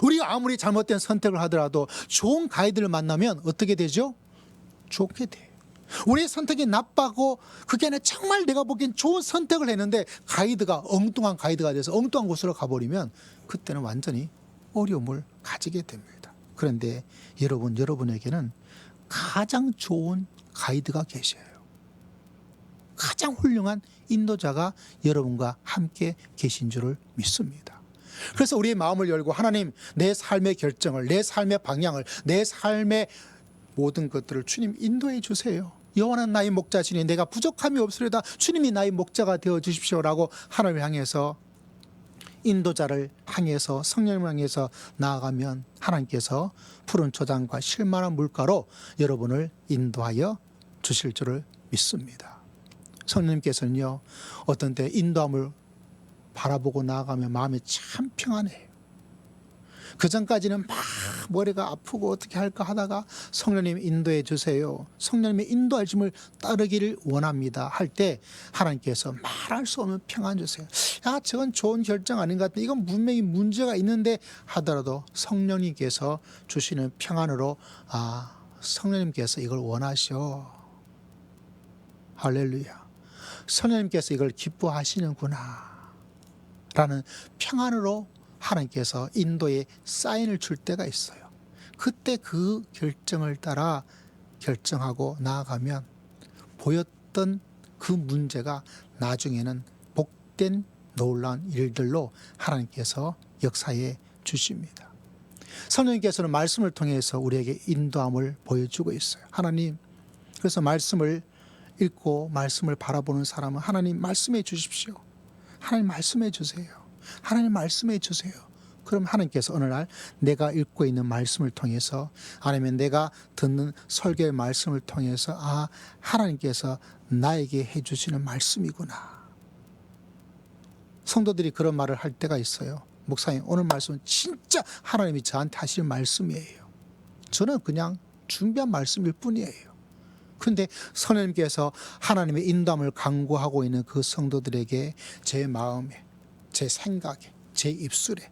우리가 아무리 잘못된 선택을 하더라도 좋은 가이드를 만나면 어떻게 되죠? 좋게 돼요. 우리의 선택이 나빠고 그게 아니라 정말 내가 보기엔 좋은 선택을 했는데 가이드가 엉뚱한 가이드가 돼서 엉뚱한 곳으로 가버리면 그때는 완전히 어려움을 가지게 됩니다. 그런데 여러분에게는 가장 좋은 가이드가 계셔요. 가장 훌륭한 인도자가 여러분과 함께 계신 줄을 믿습니다. 그래서 우리의 마음을 열고 하나님, 내 삶의 결정을, 내 삶의 방향을, 내 삶의 모든 것들을 주님 인도해 주세요. 여호와는 나의 목자시니 내가 부족함이 없으리다. 주님이 나의 목자가 되어 주십시오라고 하나님을 향해서, 인도자를 향해서, 성령을 향해서 나아가면 하나님께서 푸른 초장과 실만한 물가로 여러분을 인도하여 주실 줄을 믿습니다. 성령님께서는요, 어떤 때 인도함을 바라보고 나아가면 마음이 참 평안해요. 그 전까지는 막 머리가 아프고 어떻게 할까 하다가 성령님 인도해 주세요, 성령님의 인도하심을 따르기를 원합니다 할 때 하나님께서 말할 수 없는 평안 주세요. 야, 저건 좋은 결정 아닌 것 같은데 이건 분명히 문제가 있는데 하더라도 성령님께서 주시는 평안으로, 아, 성령님께서 이걸 원하셔. 할렐루야. 성령님께서 이걸 기뻐하시는구나 라는 평안으로 하나님께서 인도의 사인을 줄 때가 있어요. 그때 그 결정을 따라 결정하고 나아가면 보였던 그 문제가 나중에는 복된 놀라운 일들로 하나님께서 역사해 주십니다. 성령님께서는 말씀을 통해서 우리에게 인도함을 보여주고 있어요. 하나님, 그래서 말씀을 읽고 말씀을 바라보는 사람은 하나님 말씀해 주십시오. 하나님 말씀해 주세요. 하나님 말씀해 주세요. 그럼 하나님께서 어느 날 내가 읽고 있는 말씀을 통해서, 아니면 내가 듣는 설교의 말씀을 통해서, 아, 하나님께서 나에게 해주시는 말씀이구나. 성도들이 그런 말을 할 때가 있어요. 목사님, 오늘 말씀은 진짜 하나님이 저한테 하실 말씀이에요. 저는 그냥 준비한 말씀일 뿐이에요. 그런데 성령님께서 하나님의 인도함을 간구하고 있는 그 성도들에게 제 마음에, 제 생각에, 제 입술에,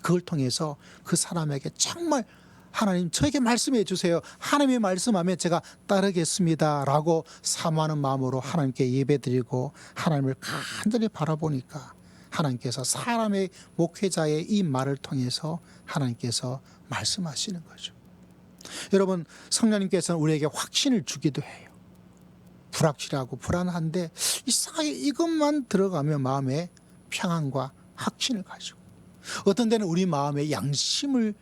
그걸 통해서 그 사람에게 정말 하나님 저에게 말씀해 주세요, 하나님의 말씀하면 제가 따르겠습니다 라고 사모하는 마음으로 하나님께 예배드리고 하나님을 간절히 바라보니까 하나님께서 사람의 목회자의 이 말을 통해서 하나님께서 말씀하시는 거죠. 여러분, 성령님께서는 우리에게 확신을 주기도 해요. 불확실하고 불안한데 이상하게 이것만 들어가면 마음에 평안과 확신을 가지고, 어떤 때는 우리 마음에 양심을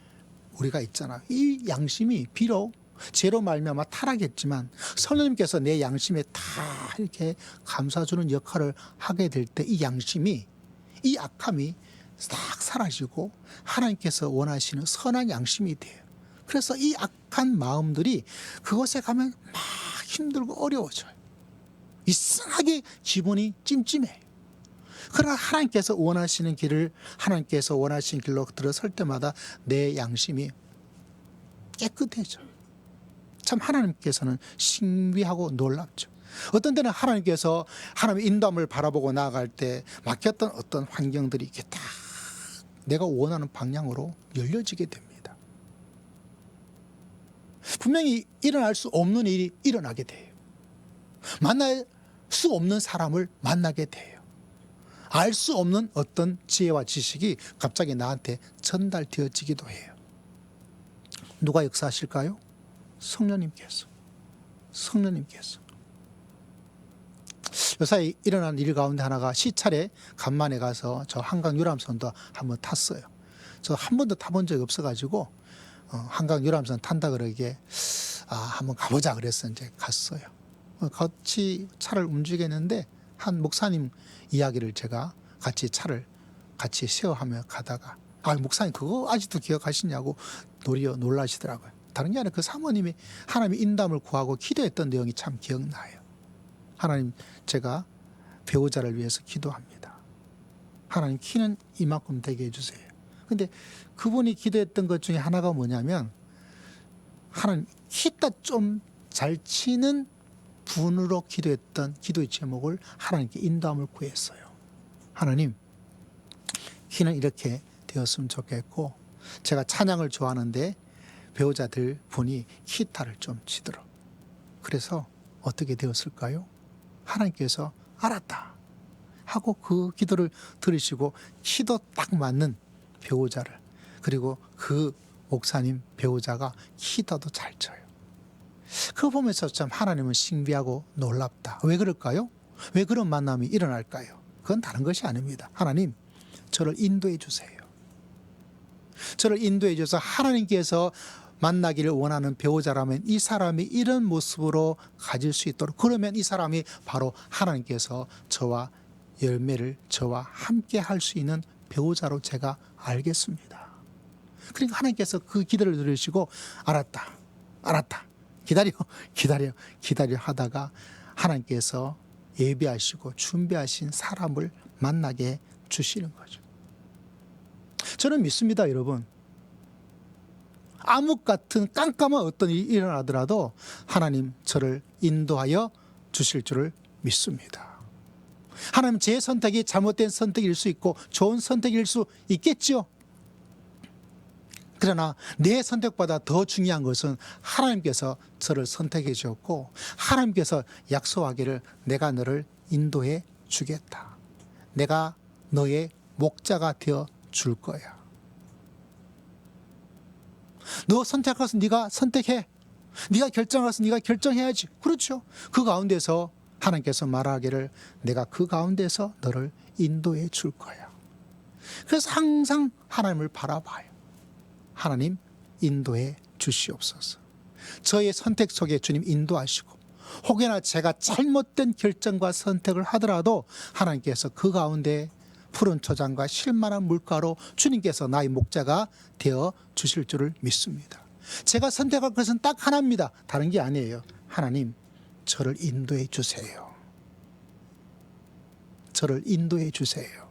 우리가 있잖아. 이 양심이 비록 죄로 말미암아 타락했지만 성령님께서 내 양심에 다 이렇게 감싸주는 역할을 하게 될 때 이 양심이, 이 악함이 싹 사라지고 하나님께서 원하시는 선한 양심이 돼요. 그래서 이 악한 마음들이 그곳에 가면 막 힘들고 어려워져요. 이상하게 기분이 찜찜해요. 그러나 하나님께서 원하시는 길을, 하나님께서 원하시는 길로 들어설 때마다 내 양심이 깨끗해져. 참 하나님께서는 신비하고 놀랍죠. 어떤 때는 하나님께서 하나님의 인도함을 바라보고 나아갈 때 막혔던 어떤 환경들이 이렇게 다 내가 원하는 방향으로 열려지게 됩니다. 분명히 일어날 수 없는 일이 일어나게 돼요. 만날 수 없는 사람을 만나게 돼요. 알 수 없는 어떤 지혜와 지식이 갑자기 나한테 전달되어지기도 해요. 누가 역사하실까요? 성령님께서. 성령님께서. 요사이 일어난 일 가운데 하나가 시찰에 간만에 가서 저 한강 유람선도 한번 탔어요. 저 한 번도 타본 적이 없어가지고 한강 유람선 탄다 그러기에 한번 가보자 그래서 이제 갔어요. 같이 차를 움직이는데 한 목사님 이야기를 제가 같이 차를 같이 쉐어하며 가다가, 목사님 그거 아직도 기억하시냐고 놀라시더라고요. 다른 게 아니라 그 사모님이 하나님의 인담을 구하고 기도했던 내용이 참 기억나요. 하나님, 제가 배우자를 위해서 기도합니다. 하나님 키는 이만큼 되게 해주세요. 근데 그분이 기도했던 것 중에 하나가 뭐냐면, 하나님 키가 좀 잘 치는 분으로 기도했던 기도의 제목을 하나님께 인도함을 구했어요. 하나님, 키는 이렇게 되었으면 좋겠고, 제가 찬양을 좋아하는데 배우자들 분이 기타를 좀 치도록. 그래서 어떻게 되었을까요? 하나님께서 알았다 하고 그 기도를 들으시고 키도 딱 맞는 배우자를, 그리고 그 목사님 배우자가 기타도 잘 쳐요. 그거 보면서 참 하나님은 신비하고 놀랍다. 왜 그럴까요? 왜 그런 만남이 일어날까요? 그건 다른 것이 아닙니다. 하나님, 저를 인도해 주세요. 저를 인도해 주셔서 하나님께서 만나기를 원하는 배우자라면 이 사람이 이런 모습으로 가질 수 있도록, 그러면 이 사람이 바로 하나님께서 저와 열매를, 저와 함께 할 수 있는 배우자로 제가 알겠습니다. 그러니까 하나님께서 그 기도를 들으시고 알았다 기다려 하다가 하나님께서 예비하시고 준비하신 사람을 만나게 주시는 거죠. 저는 믿습니다, 여러분. 암흑 같은 깜깜한 어떤 일이 일어나더라도 하나님 저를 인도하여 주실 줄을 믿습니다. 하나님, 제 선택이 잘못된 선택일 수 있고 좋은 선택일 수 있겠죠. 그러나 내 선택보다 더 중요한 것은 하나님께서 저를 선택해 주었고, 하나님께서 약속하기를 내가 너를 인도해 주겠다. 내가 너의 목자가 되어 줄 거야. 너 선택해서 네가 선택해. 네가 결정해서 네가 결정해야지. 그렇죠. 그 가운데서 하나님께서 말하기를 내가 그 가운데서 너를 인도해 줄 거야. 그래서 항상 하나님을 바라봐요. 하나님, 인도해 주시옵소서. 저의 선택 속에 주님 인도하시고, 혹여나 제가 잘못된 결정과 선택을 하더라도 하나님께서 그 가운데 푸른 초장과 실만한 물가로 주님께서 나의 목자가 되어 주실 줄을 믿습니다. 제가 선택할 것은 딱 하나입니다. 다른 게 아니에요. 하나님, 저를 인도해 주세요. 저를 인도해 주세요.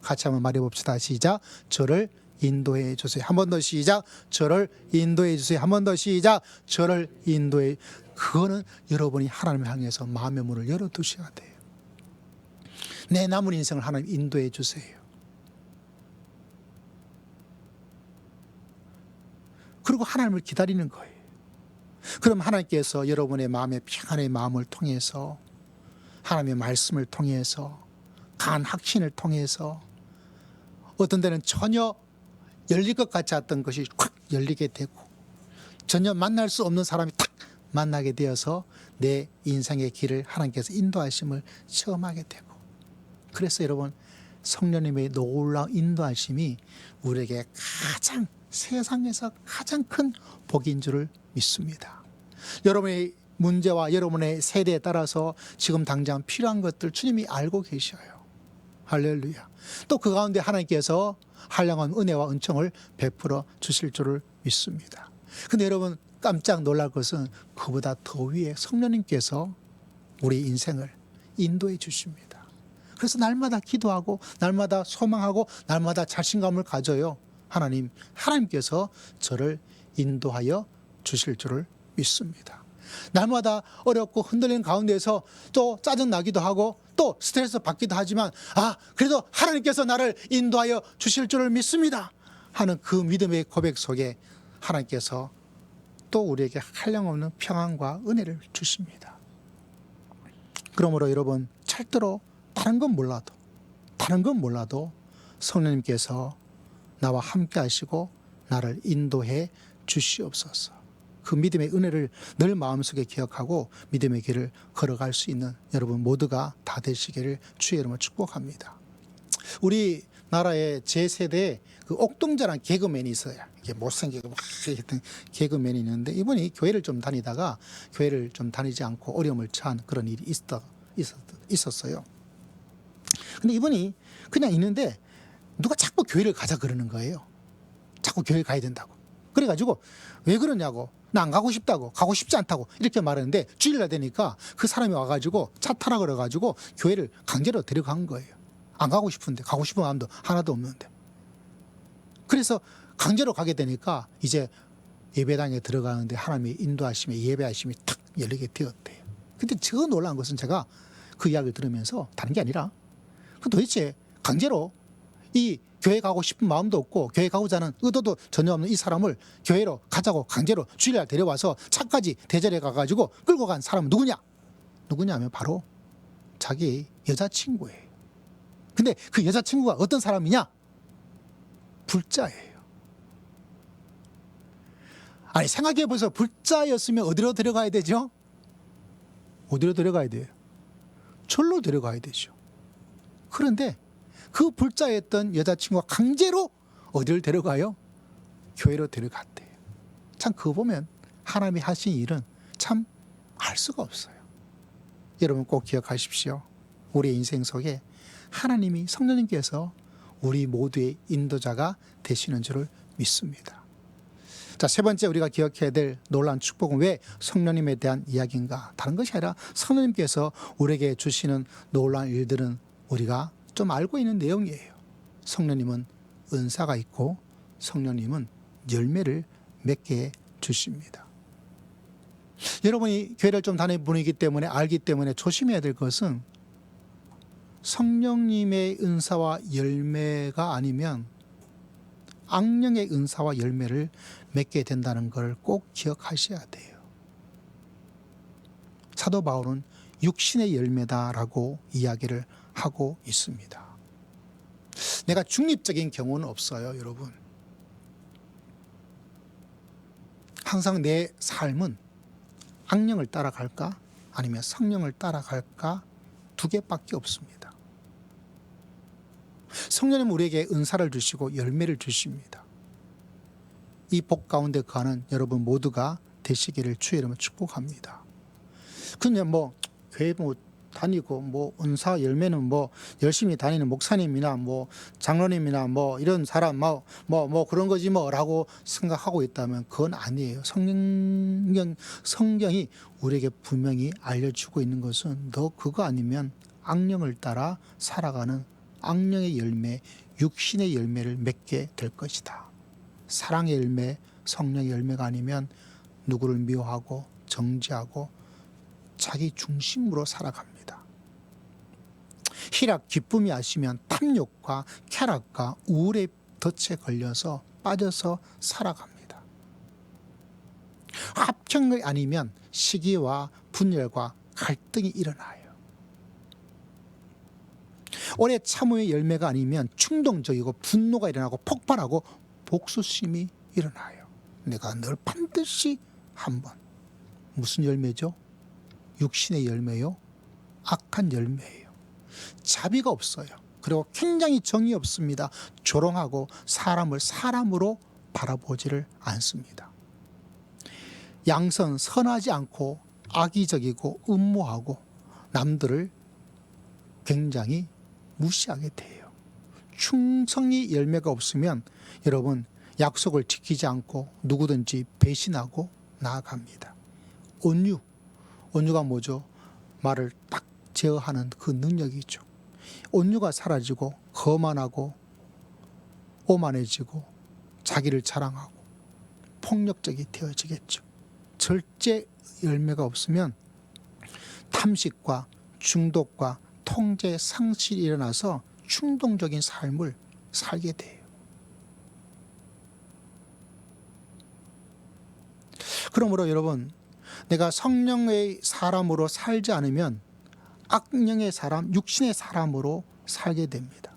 같이 한번 말해봅시다. 시작. 저를 인도해 주세요. 한 번 더 시작. 저를 인도해 주세요. 한 번 더 시작. 저를 인도해. 그거는 여러분이 하나님을 향해서 마음의 문을 열어두셔야 돼요. 내 남은 인생을 하나님 인도해 주세요. 그리고 하나님을 기다리는 거예요. 그럼 하나님께서 여러분의 마음의 평안의 마음을 통해서, 하나님의 말씀을 통해서, 강한 확신을 통해서, 어떤 데는 전혀 열릴 것 같지 않던 것이 콱 열리게 되고, 전혀 만날 수 없는 사람이 탁 만나게 되어서 내 인생의 길을 하나님께서 인도하심을 체험하게 되고, 그래서 여러분, 성령님의 놀라운 인도하심이 우리에게 가장, 세상에서 가장 큰 복인 줄을 믿습니다. 여러분의 문제와 여러분의 세대에 따라서 지금 당장 필요한 것들 주님이 알고 계셔요. 할렐루야. 또 그 가운데 하나님께서 한량한 은혜와 은총을 베풀어 주실 줄을 믿습니다. 근데 여러분, 깜짝 놀랄 것은 그보다 더 위에 성령님께서 우리 인생을 인도해 주십니다. 그래서 날마다 기도하고, 날마다 소망하고, 날마다 자신감을 가져요. 하나님께서 저를 인도하여 주실 줄을 믿습니다. 날마다 어렵고 흔들리는 가운데서 또 짜증나기도 하고 또 스트레스 받기도 하지만, 그래도 하나님께서 나를 인도하여 주실 줄을 믿습니다 하는 그 믿음의 고백 속에 하나님께서 또 우리에게 한량없는 평안과 은혜를 주십니다. 그러므로 여러분, 절대로 다른 건 몰라도 성령님께서 나와 함께 하시고 나를 인도해 주시옵소서. 그 믿음의 은혜를 늘 마음속에 기억하고 믿음의 길을 걸어갈 수 있는 여러분 모두가 다 되시기를 주의 이름으로 축복합니다. 우리 나라에 제 세대에 그 옥동자라는 개그맨이 있어요. 이게 못생기고 막 했던 개그맨이 있는데, 이분이 교회를 좀 다니다가 교회를 좀 다니지 않고 어려움을 처한 그런 일이 있었어요. 근데 이분이 그냥 있는데 누가 자꾸 교회를 가자 그러는 거예요. 자꾸 교회 가야 된다고. 그래가지고 왜 그러냐고, 나 안 가고 싶다고, 가고 싶지 않다고 이렇게 말하는데, 주일날 되니까 그 사람이 와가지고 차 타라 그래가지고 교회를 강제로 데려간 거예요. 안 가고 싶은데, 가고 싶은 마음도 하나도 없는데. 그래서 강제로 가게 되니까 이제 예배당에 들어가는데 하나님의 인도하심에 예배하심이 탁 열리게 되었대요. 근데 저 놀라운 것은 제가 그 이야기를 들으면서 다른 게 아니라 도대체 강제로 이 교회 가고 싶은 마음도 없고 교회 가고자 하는 의도도 전혀 없는 이 사람을 교회로 가자고 강제로 주일날 데려와서 차까지 대절해 가가지고 끌고 간 사람은 누구냐 하면 바로 자기 여자친구예요. 근데 그 여자친구가 어떤 사람이냐? 불자예요. 아니 생각해보세요. 불자였으면 어디로 데려가야 되죠? 어디로 데려가야 돼요? 절로 데려가야 되죠. 그런데 그 불자였던 여자친구가 강제로 어디를 데려가요? 교회로 데려갔대요. 참 그거 보면 하나님이 하신 일은 참 알 수가 없어요. 여러분 꼭 기억하십시오. 우리의 인생 속에 하나님이 성령님께서 우리 모두의 인도자가 되시는 줄을 믿습니다. 자, 세 번째 우리가 기억해야 될 놀라운 축복은 왜 성령님에 대한 이야기인가? 다른 것이 아니라 성령님께서 우리에게 주시는 놀라운 일들은 우리가 좀 알고 있는 내용이에요. 성령님은 은사가 있고 성령님은 열매를 맺게 주십니다. 여러분이 교회를 좀 다녀보이기 때문에 알기 때문에 조심해야 될 것은 성령님의 은사와 열매가 아니면 악령의 은사와 열매를 맺게 된다는 걸 꼭 기억하셔야 돼요. 사도 바울은 육신의 열매다라고 이야기를 하고 있습니다. 내가 중립적인 경우는 없어요, 여러분. 항상 내 삶은 악령을 따라갈까? 아니면 성령을 따라갈까? 두 개밖에 없습니다. 성령님 우리에게 은사를 주시고 열매를 주십니다. 이 복 가운데 거하는 여러분 모두가 되시기를 주의 이름으로 축복합니다. 그냥 교회 다니고 은사 열매는 열심히 다니는 목사님이나 장로님이나 이런 사람 그런 거지 라고 생각하고 있다면 그건 아니에요. 성경이 우리에게 분명히 알려주고 있는 것은 너 그거 아니면 악령을 따라 살아가는 악령의 열매, 육신의 열매를 맺게 될 것이다. 사랑의 열매, 성령의 열매가 아니면 누구를 미워하고 정죄하고 자기 중심으로 살아갑니다. 희락, 기쁨이 아시면 탐욕과 쾌락과 우울의 덫에 걸려서 빠져서 살아갑니다. 합평이 아니면 시기와 분열과 갈등이 일어나요. 오래 참음의 열매가 아니면 충동적이고 분노가 일어나고 폭발하고 복수심이 일어나요. 내가 늘 반드시 한번 무슨 열매죠? 육신의 열매요. 악한 열매예요. 자비가 없어요. 그리고 굉장히 정이 없습니다. 조롱하고 사람을 사람으로 바라보지를 않습니다. 양선 선하지 않고 악의적이고 음모하고 남들을 굉장히 무시하게 돼요. 충성의 열매가 없으면 여러분 약속을 지키지 않고 누구든지 배신하고 나아갑니다. 온유가 뭐죠? 말을 딱 제어하는 그 능력이죠. 온유가 사라지고 거만하고 오만해지고 자기를 자랑하고 폭력적이 되어지겠죠. 절제 열매가 없으면 탐식과 중독과 통제 상실이 일어나서 충동적인 삶을 살게 돼요. 그러므로 여러분, 내가 성령의 사람으로 살지 않으면 악령의 사람, 육신의 사람으로 살게 됩니다.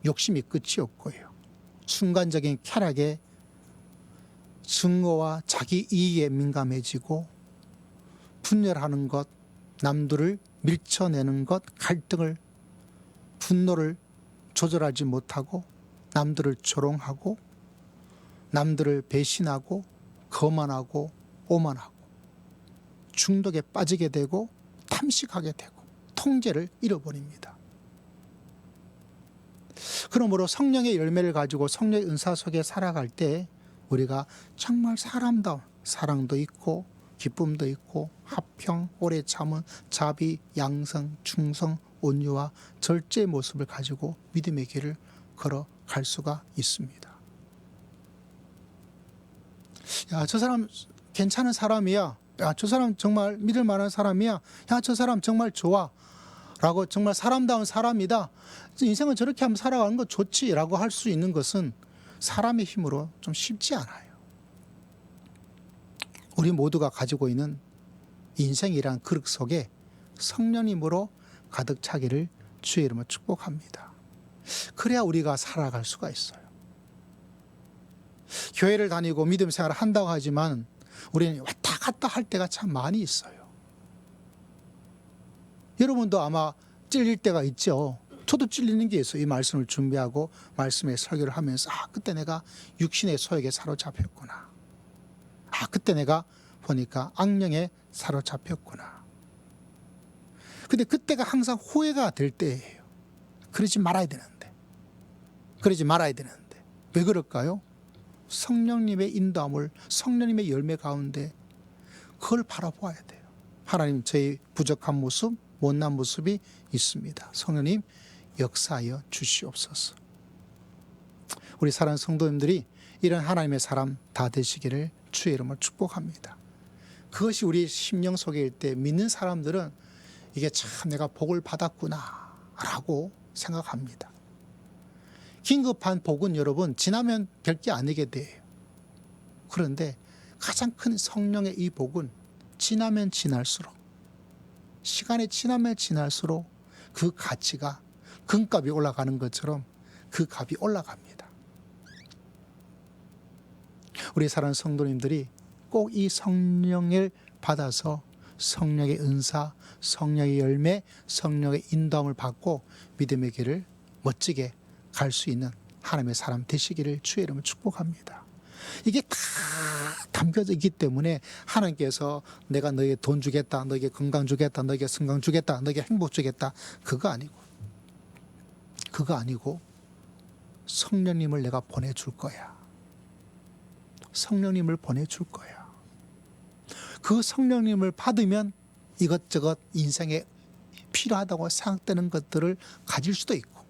욕심이 끝이 없고요. 순간적인 쾌락에 증오와 자기 이익에 민감해지고 분열하는 것, 남들을 밀쳐내는 것, 갈등을, 분노를 조절하지 못하고 남들을 조롱하고 남들을 배신하고 거만하고 오만하고 중독에 빠지게 되고 탐식하게 되고 통제를 잃어버립니다. 그러므로 성령의 열매를 가지고 성령의 은사 속에 살아갈 때 우리가 정말 사람다운 사랑도 있고 기쁨도 있고 합평, 오래 참은, 자비, 양성, 충성, 온유와 절제의 모습을 가지고 믿음의 길을 걸어갈 수가 있습니다. 야, 저 사람 괜찮은 사람이야. 야, 저 사람 정말 믿을 만한 사람이야. 야, 저 사람 정말 좋아. 라고 정말 사람다운 사람이다. 인생은 저렇게 한번 살아가는 거 좋지. 라고 할 수 있는 것은 사람의 힘으로 좀 쉽지 않아요. 우리 모두가 가지고 있는 인생이란 그릇 속에 성령님으로 가득 차기를 주의 이름으로 축복합니다. 그래야 우리가 살아갈 수가 있어요. 교회를 다니고 믿음 생활을 한다고 하지만 우리는 왔다 갔다 할 때가 참 많이 있어요. 여러분도 아마 찔릴 때가 있죠. 저도 찔리는 게 있어요. 이 말씀을 준비하고 말씀의 설교를 하면서 그때 내가 육신의 소욕에 사로잡혔구나. 그때 내가 보니까 악령에 사로잡혔구나. 근데 그때가 항상 후회가 될 때예요. 그러지 말아야 되는데. 왜 그럴까요? 성령님의 인도함을, 성령님의 열매 가운데 그걸 바라보아야 돼요. 하나님, 저의 부족한 모습, 못난 모습이 있습니다. 성령님 역사하여 주시옵소서. 우리 사랑하는 성도님들이 이런 하나님의 사람 다 되시기를 주의 이름으로 축복합니다. 그것이 우리 심령 속에 때 믿는 사람들은 이게 참 내가 복을 받았구나 라고 생각합니다. 긴급한 복은 여러분 지나면 별게 아니게 돼요. 그런데 가장 큰 성령의 이 복은 지나면 지날수록, 시간이 지나면 지날수록 그 가치가 금값이 올라가는 것처럼 그 값이 올라갑니다. 우리 사랑하는 성도님들이 꼭 이 성령을 받아서 성령의 은사, 성령의 열매, 성령의 인도함을 받고 믿음의 길을 멋지게 갈 수 있는 하나님의 사람 되시기를 주의 이름으로 축복합니다. 이게 다 담겨져 있기 때문에 하나님께서 내가 너에게 돈 주겠다, 너에게 건강 주겠다, 너에게 성강 주겠다, 너에게 행복 주겠다, 그거 아니고 성령님을 내가 보내줄 거야. 성령님을 보내줄 거야. 그 성령님을 받으면 이것저것 인생에 필요하다고 생각되는 것들을 가질 수도 있고,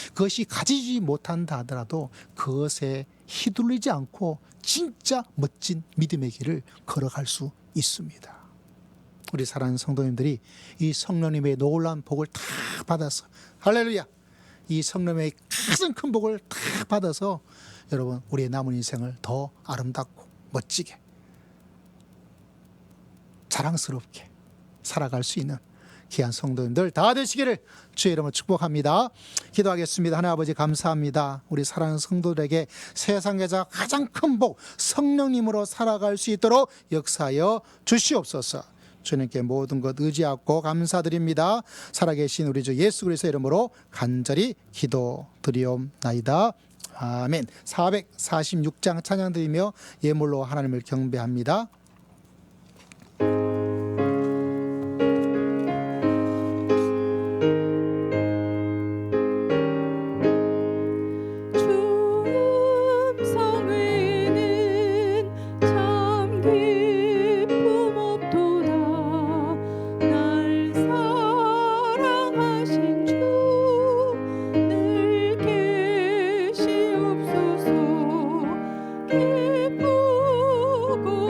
그것이 가지지 못한다 하더라도 그것에 휘둘리지 않고 진짜 멋진 믿음의 길을 걸어갈 수 있습니다. 우리 사랑하는 성도님들이 이 성령님의 놀라운 복을 다 받아서, 할렐루야, 이 성령님의 가장 큰 복을 다 받아서 여러분 우리의 남은 인생을 더 아름답고 멋지게 자랑스럽게 살아갈 수 있는 귀한 성도님들 다 되시기를 주의 이름으로 축복합니다. 기도하겠습니다. 하나님 아버지 감사합니다. 우리 사랑하는 성도들에게 세상에서 가장 큰 복, 성령님으로 살아갈 수 있도록 역사하여 주시옵소서. 주님께 모든 것 의지하고 감사드립니다. 살아계신 우리 주 예수 그리스도의 이름으로 간절히 기도드리옵나이다. 아멘. 446장 찬양드리며 예물로 하나님을 경배합니다. 기쁘고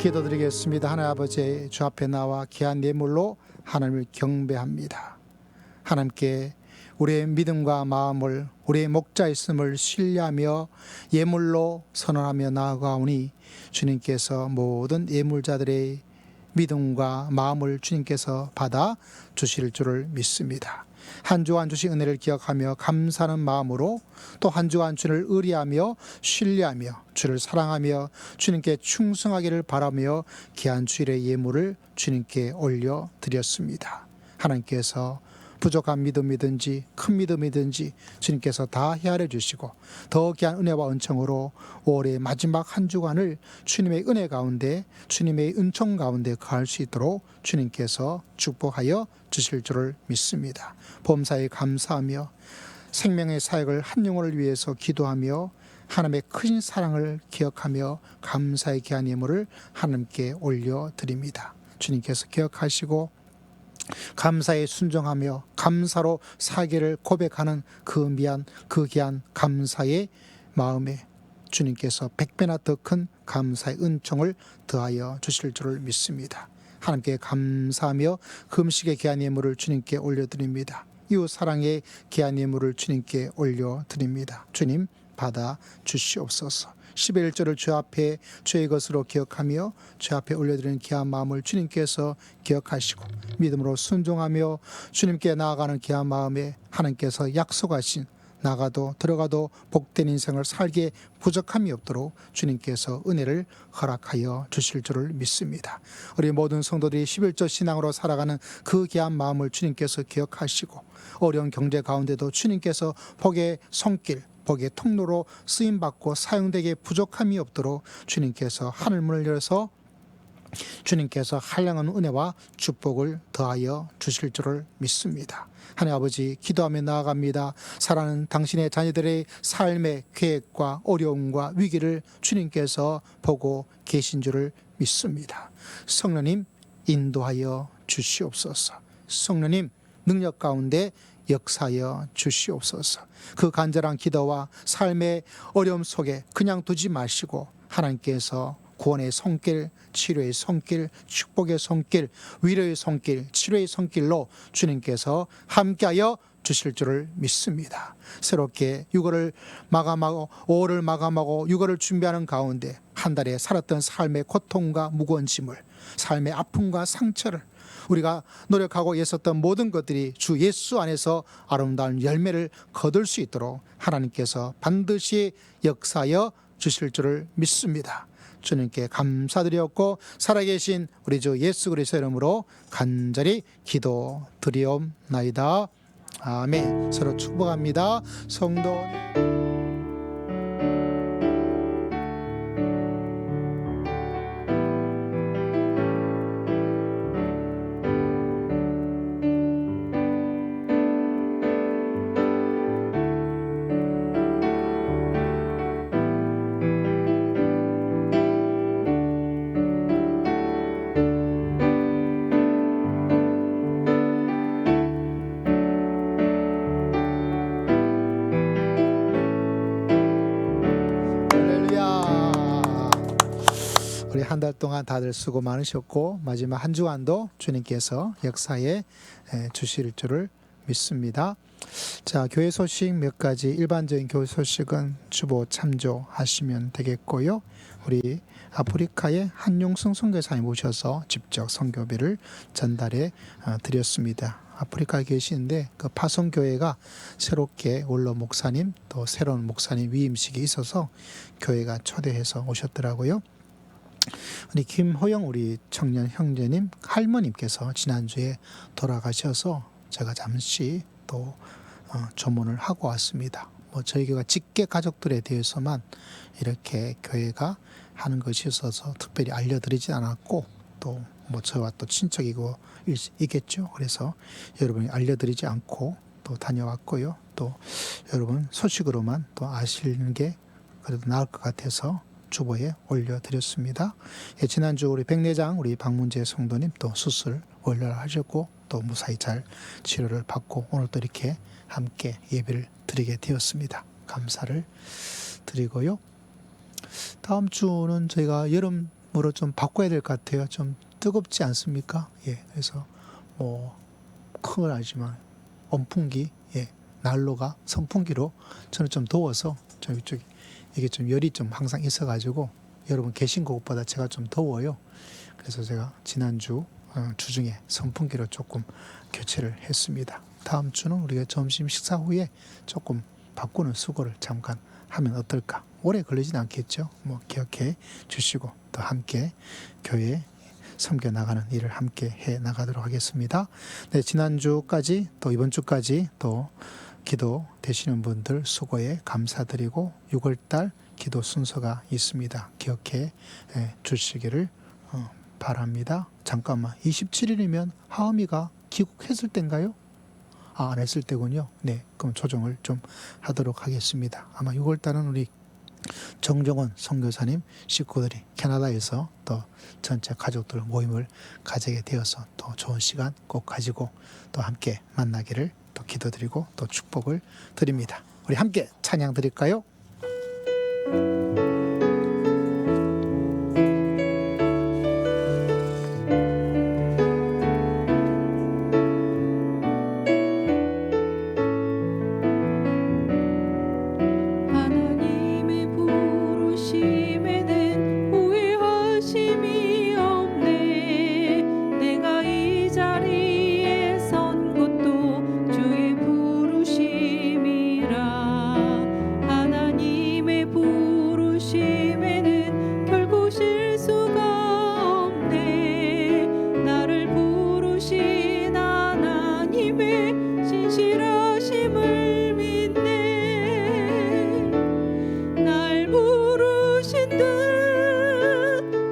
기도드리겠습니다. 하나님 아버지, 주 앞에 나와 귀한 예물로 하나님을 경배합니다. 하나님께 우리의 믿음과 마음을, 우리의 목자 있음을 신뢰하며 예물로 선언하며 나아가오니 주님께서 모든 예물자들의 믿음과 마음을 주님께서 받아 주실 줄을 믿습니다. 한 주간 주신 은혜를 기억하며 감사하는 마음으로 또 한 주간 주를 의리하며 신뢰하며 주를 사랑하며 주님께 충성하기를 바라며 귀한 주일의 예물을 주님께 올려드렸습니다. 하나님께서 부족한 믿음이든지 큰 믿음이든지 주님께서 다 헤아려 주시고 더 귀한 은혜와 은총으로 올해 마지막 한 주간을 주님의 은혜 가운데, 주님의 은총 가운데 거할 수 있도록 주님께서 축복하여 주실 줄을 믿습니다. 범사에 감사하며 생명의 사역을 한 영혼을 위해서 기도하며 하나님의 큰 사랑을 기억하며 감사의 귀한 예물을 하나님께 올려드립니다. 주님께서 기억하시고 감사에 순종하며 감사로 사기를 고백하는 그 귀한 감사의 마음에 주님께서 100배나 더 큰 감사의 은총을 더하여 주실 줄을 믿습니다. 하나님께 감사하며 금식의 귀한 예물을 주님께 올려드립니다. 이웃 사랑의 귀한 예물을 주님께 올려드립니다. 주님 받아 주시옵소서. 11조를 주 앞에 주의 것으로 기억하며 주 앞에 올려드리는 귀한 마음을 주님께서 기억하시고 믿음으로 순종하며 주님께 나아가는 귀한 마음에 하나님께서 약속하신 나가도 들어가도 복된 인생을 살기에 부족함이 없도록 주님께서 은혜를 허락하여 주실 줄을 믿습니다. 우리 모든 성도들이 11조 신앙으로 살아가는 그 귀한 마음을 주님께서 기억하시고 어려운 경제 가운데도 주님께서 복의 손길, 복의 통로로 쓰임받고 사용되기에 부족함이 없도록 주님께서 하늘문을 열어서 주님께서 한량한 은혜와 축복을 더하여 주실 줄을 믿습니다. 하나님 아버지, 기도하며 나아갑니다. 사랑하는 당신의 자녀들의 삶의 계획과 어려움과 위기를 주님께서 보고 계신 줄을 믿습니다. 성령님 인도하여 주시옵소서. 성령님 능력 가운데 역사하여 주시옵소서. 그 간절한 기도와 삶의 어려움 속에 그냥 두지 마시고 하나님께서 구원의 손길, 치료의 손길, 축복의 손길, 위로의 손길, 치료의 손길로 주님께서 함께하여 주실 줄을 믿습니다. 새롭게 6월을 마감하고 5월을 마감하고 6월을 준비하는 가운데 한 달에 살았던 삶의 고통과 무거운 짐을, 삶의 아픔과 상처를 우리가 노력하고 애썼던 모든 것들이 주 예수 안에서 아름다운 열매를 거둘 수 있도록 하나님께서 반드시 역사하여 주실 줄을 믿습니다. 주님께 감사드렸고 살아계신 우리 주 예수 그리스도의 이름으로 간절히 기도드리옵나이다. 아멘. 서로 축복합니다. 성도 한 달 동안 다들 수고 많으셨고 마지막 한 주간도 주님께서 역사에 주실 줄을 믿습니다. 자, 교회 소식 몇 가지, 일반적인 교회 소식은 주보 참조하시면 되겠고요. 우리 아프리카의 한용승 선교사님 오셔서 직접 선교비를 전달해 드렸습니다. 아프리카에 계시는데 그 파송교회가 새롭게 원로 목사님 또 새로운 목사님 위임식이 있어서 교회가 초대해서 오셨더라고요. 우리 김호영 우리 청년 형제님 할머님께서 지난주에 돌아가셔서 제가 잠시 또 조문을 하고 왔습니다. 저희 교회가 직계 가족들에 대해서만 이렇게 교회가 하는 것이 있어서 특별히 알려드리지 않았고 또 저와 또 친척이고 있겠죠. 그래서 여러분이 알려드리지 않고 또 다녀왔고요. 또 여러분 소식으로만 또 아시는 게 그래도 나을 것 같아서 주보에 올려드렸습니다. 지난주 우리 백내장 우리 박문재 성도님 또 수술 원활하셨고 또 무사히 잘 치료를 받고 오늘 또 이렇게 함께 예배를 드리게 되었습니다. 감사를 드리고요. 다음 주는 저희가 여름 뭐로 좀 바꿔야 될 것 같아요. 좀 뜨겁지 않습니까? 예, 그래서 뭐 큰 건 아니지만 온풍기, 예, 난로가 선풍기로 저는 좀 더워서 저 이쪽에 이게 좀 열이 좀 항상 있어가지고 여러분 계신 곳보다 제가 좀 더워요. 그래서 제가 지난주 주중에 선풍기로 조금 교체를 했습니다. 다음 주는 우리가 점심 식사 후에 조금 바꾸는 수고를 잠깐 하면 어떨까? 오래 걸리진 않겠죠. 뭐 기억해 주시고 또 함께 교회 섬겨 나가는 일을 함께 해 나가도록 하겠습니다. 네, 지난주까지 또 이번 주까지 또 기도 되시는 분들 수고에 감사드리고 6월달 기도 순서가 있습니다. 기억해 주시기를 바랍니다. 잠깐만, 27일이면 하은이가 귀국했을 때인가요? 안 했을 때군요. 네, 그럼 조정을 좀 하도록 하겠습니다. 아마 6월달은 우리 정정원 선교사님 식구들이 캐나다에서 또 전체 가족들 모임을 가지게 되어서 또 좋은 시간 꼭 가지고 또 함께 만나기를 또 기도드리고 또 축복을 드립니다. 우리 함께 찬양 드릴까요? 하나님의 부르심에는 후회하심이 없네. 내가 이 자리에 선 것도 주의 부르심이라. 하나님의 부르심에는 결코 실수가 없네. 나를 부르신 하나님의 신실하심을 믿네. 날 부르신 듯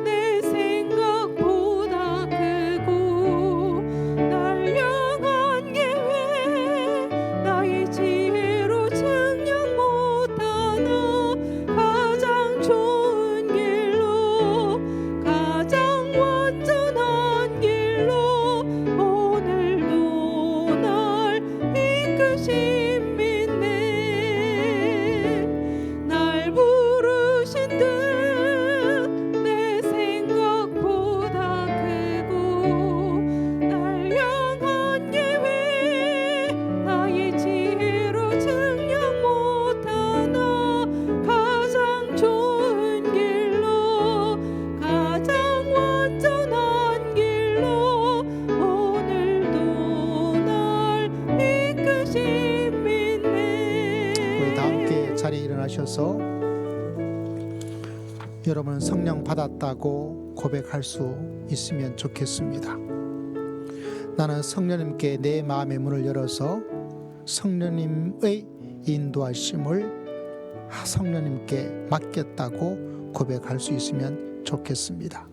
내 생각보다 크고 날 향한 계획 나의 지혜로 측량 못하나 가장 좋은 길로 가장 완전한 길로 오늘도 날 이끄심 믿네. 날 부르신 듯 내 생각보다 크고 날 향한 계획 나의 지혜로 측량 못하나 가장 좋은 길로 가장 완전한 길로 오늘도 날 이끄심 믿네. 우리 다 함께 자리에 일어나셔서 여러분은 성령 받았다고 고백할 수 있으면 좋겠습니다. 나는 성령님께 내 마음의 문을 열어서 성령님의 인도하심을 성령님께 맡겼다고 고백할 수 있으면 좋겠습니다.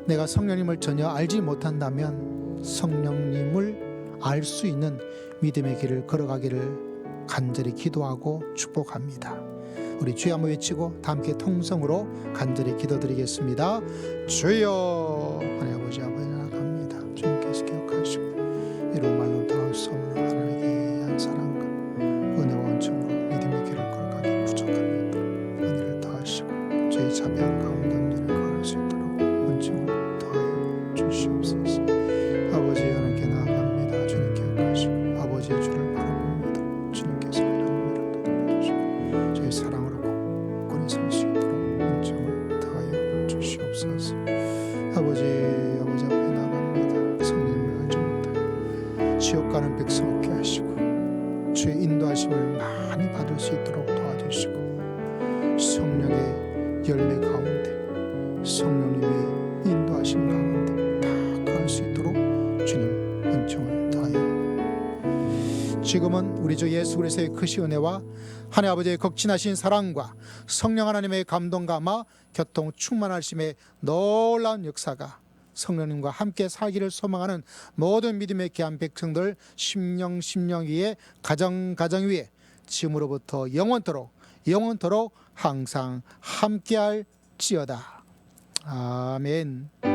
내가 성령님을 전혀 알지 못한다면 성령님을 알 수 있는 믿음의 길을 걸어가기를 간절히 기도하고 축복합니다. 우리 주여 한번 외치고 다 함께 통성으로 간절히 기도드리겠습니다. 주여, 하나님 아버지 나갑니다. 주님께서 기억하시고 이런 말로 다할 수 없는 하나님의 귀한 사랑과 은혜와 원청으로 믿음의 길을 걸어가기 부족합니다. 은혜를 더하시고 저희 자비한 가운데 은혜를 걸을 수 있도록 원청을 더하여 주시옵소서. 아버지 하나님께 나아갑니다. 주님 기억하시고 아버지의 주를 바라봅니다. 주님께서 은혜를 더해주시고 저희 사랑으로 굳건히 설 수 있도록 은총을 더하여 주시옵소서. 아버지 앞에 나갑니다. 성령님을 알지 못하여 지옥 가는 백성 없게 하시고 주의 인도하심을 많이 받을 수 있도록 도와주시고 성령의 열매 가운데 성령님의 인도하심 가운데 다 갈 수 있도록 주님 은총을 더하여 지금은 우리 주 예수 그리스도의 크신 은혜와 하나님 아버지의 극진하신 사랑과 성령 하나님의 감동감화 교통 충만하심의 놀라운 역사가 성령님과 함께 살기를 소망하는 모든 믿음의 귀한 백성들 심령 위에 가정 위에 지금으로부터 영원토록 항상 함께할지어다. 아멘.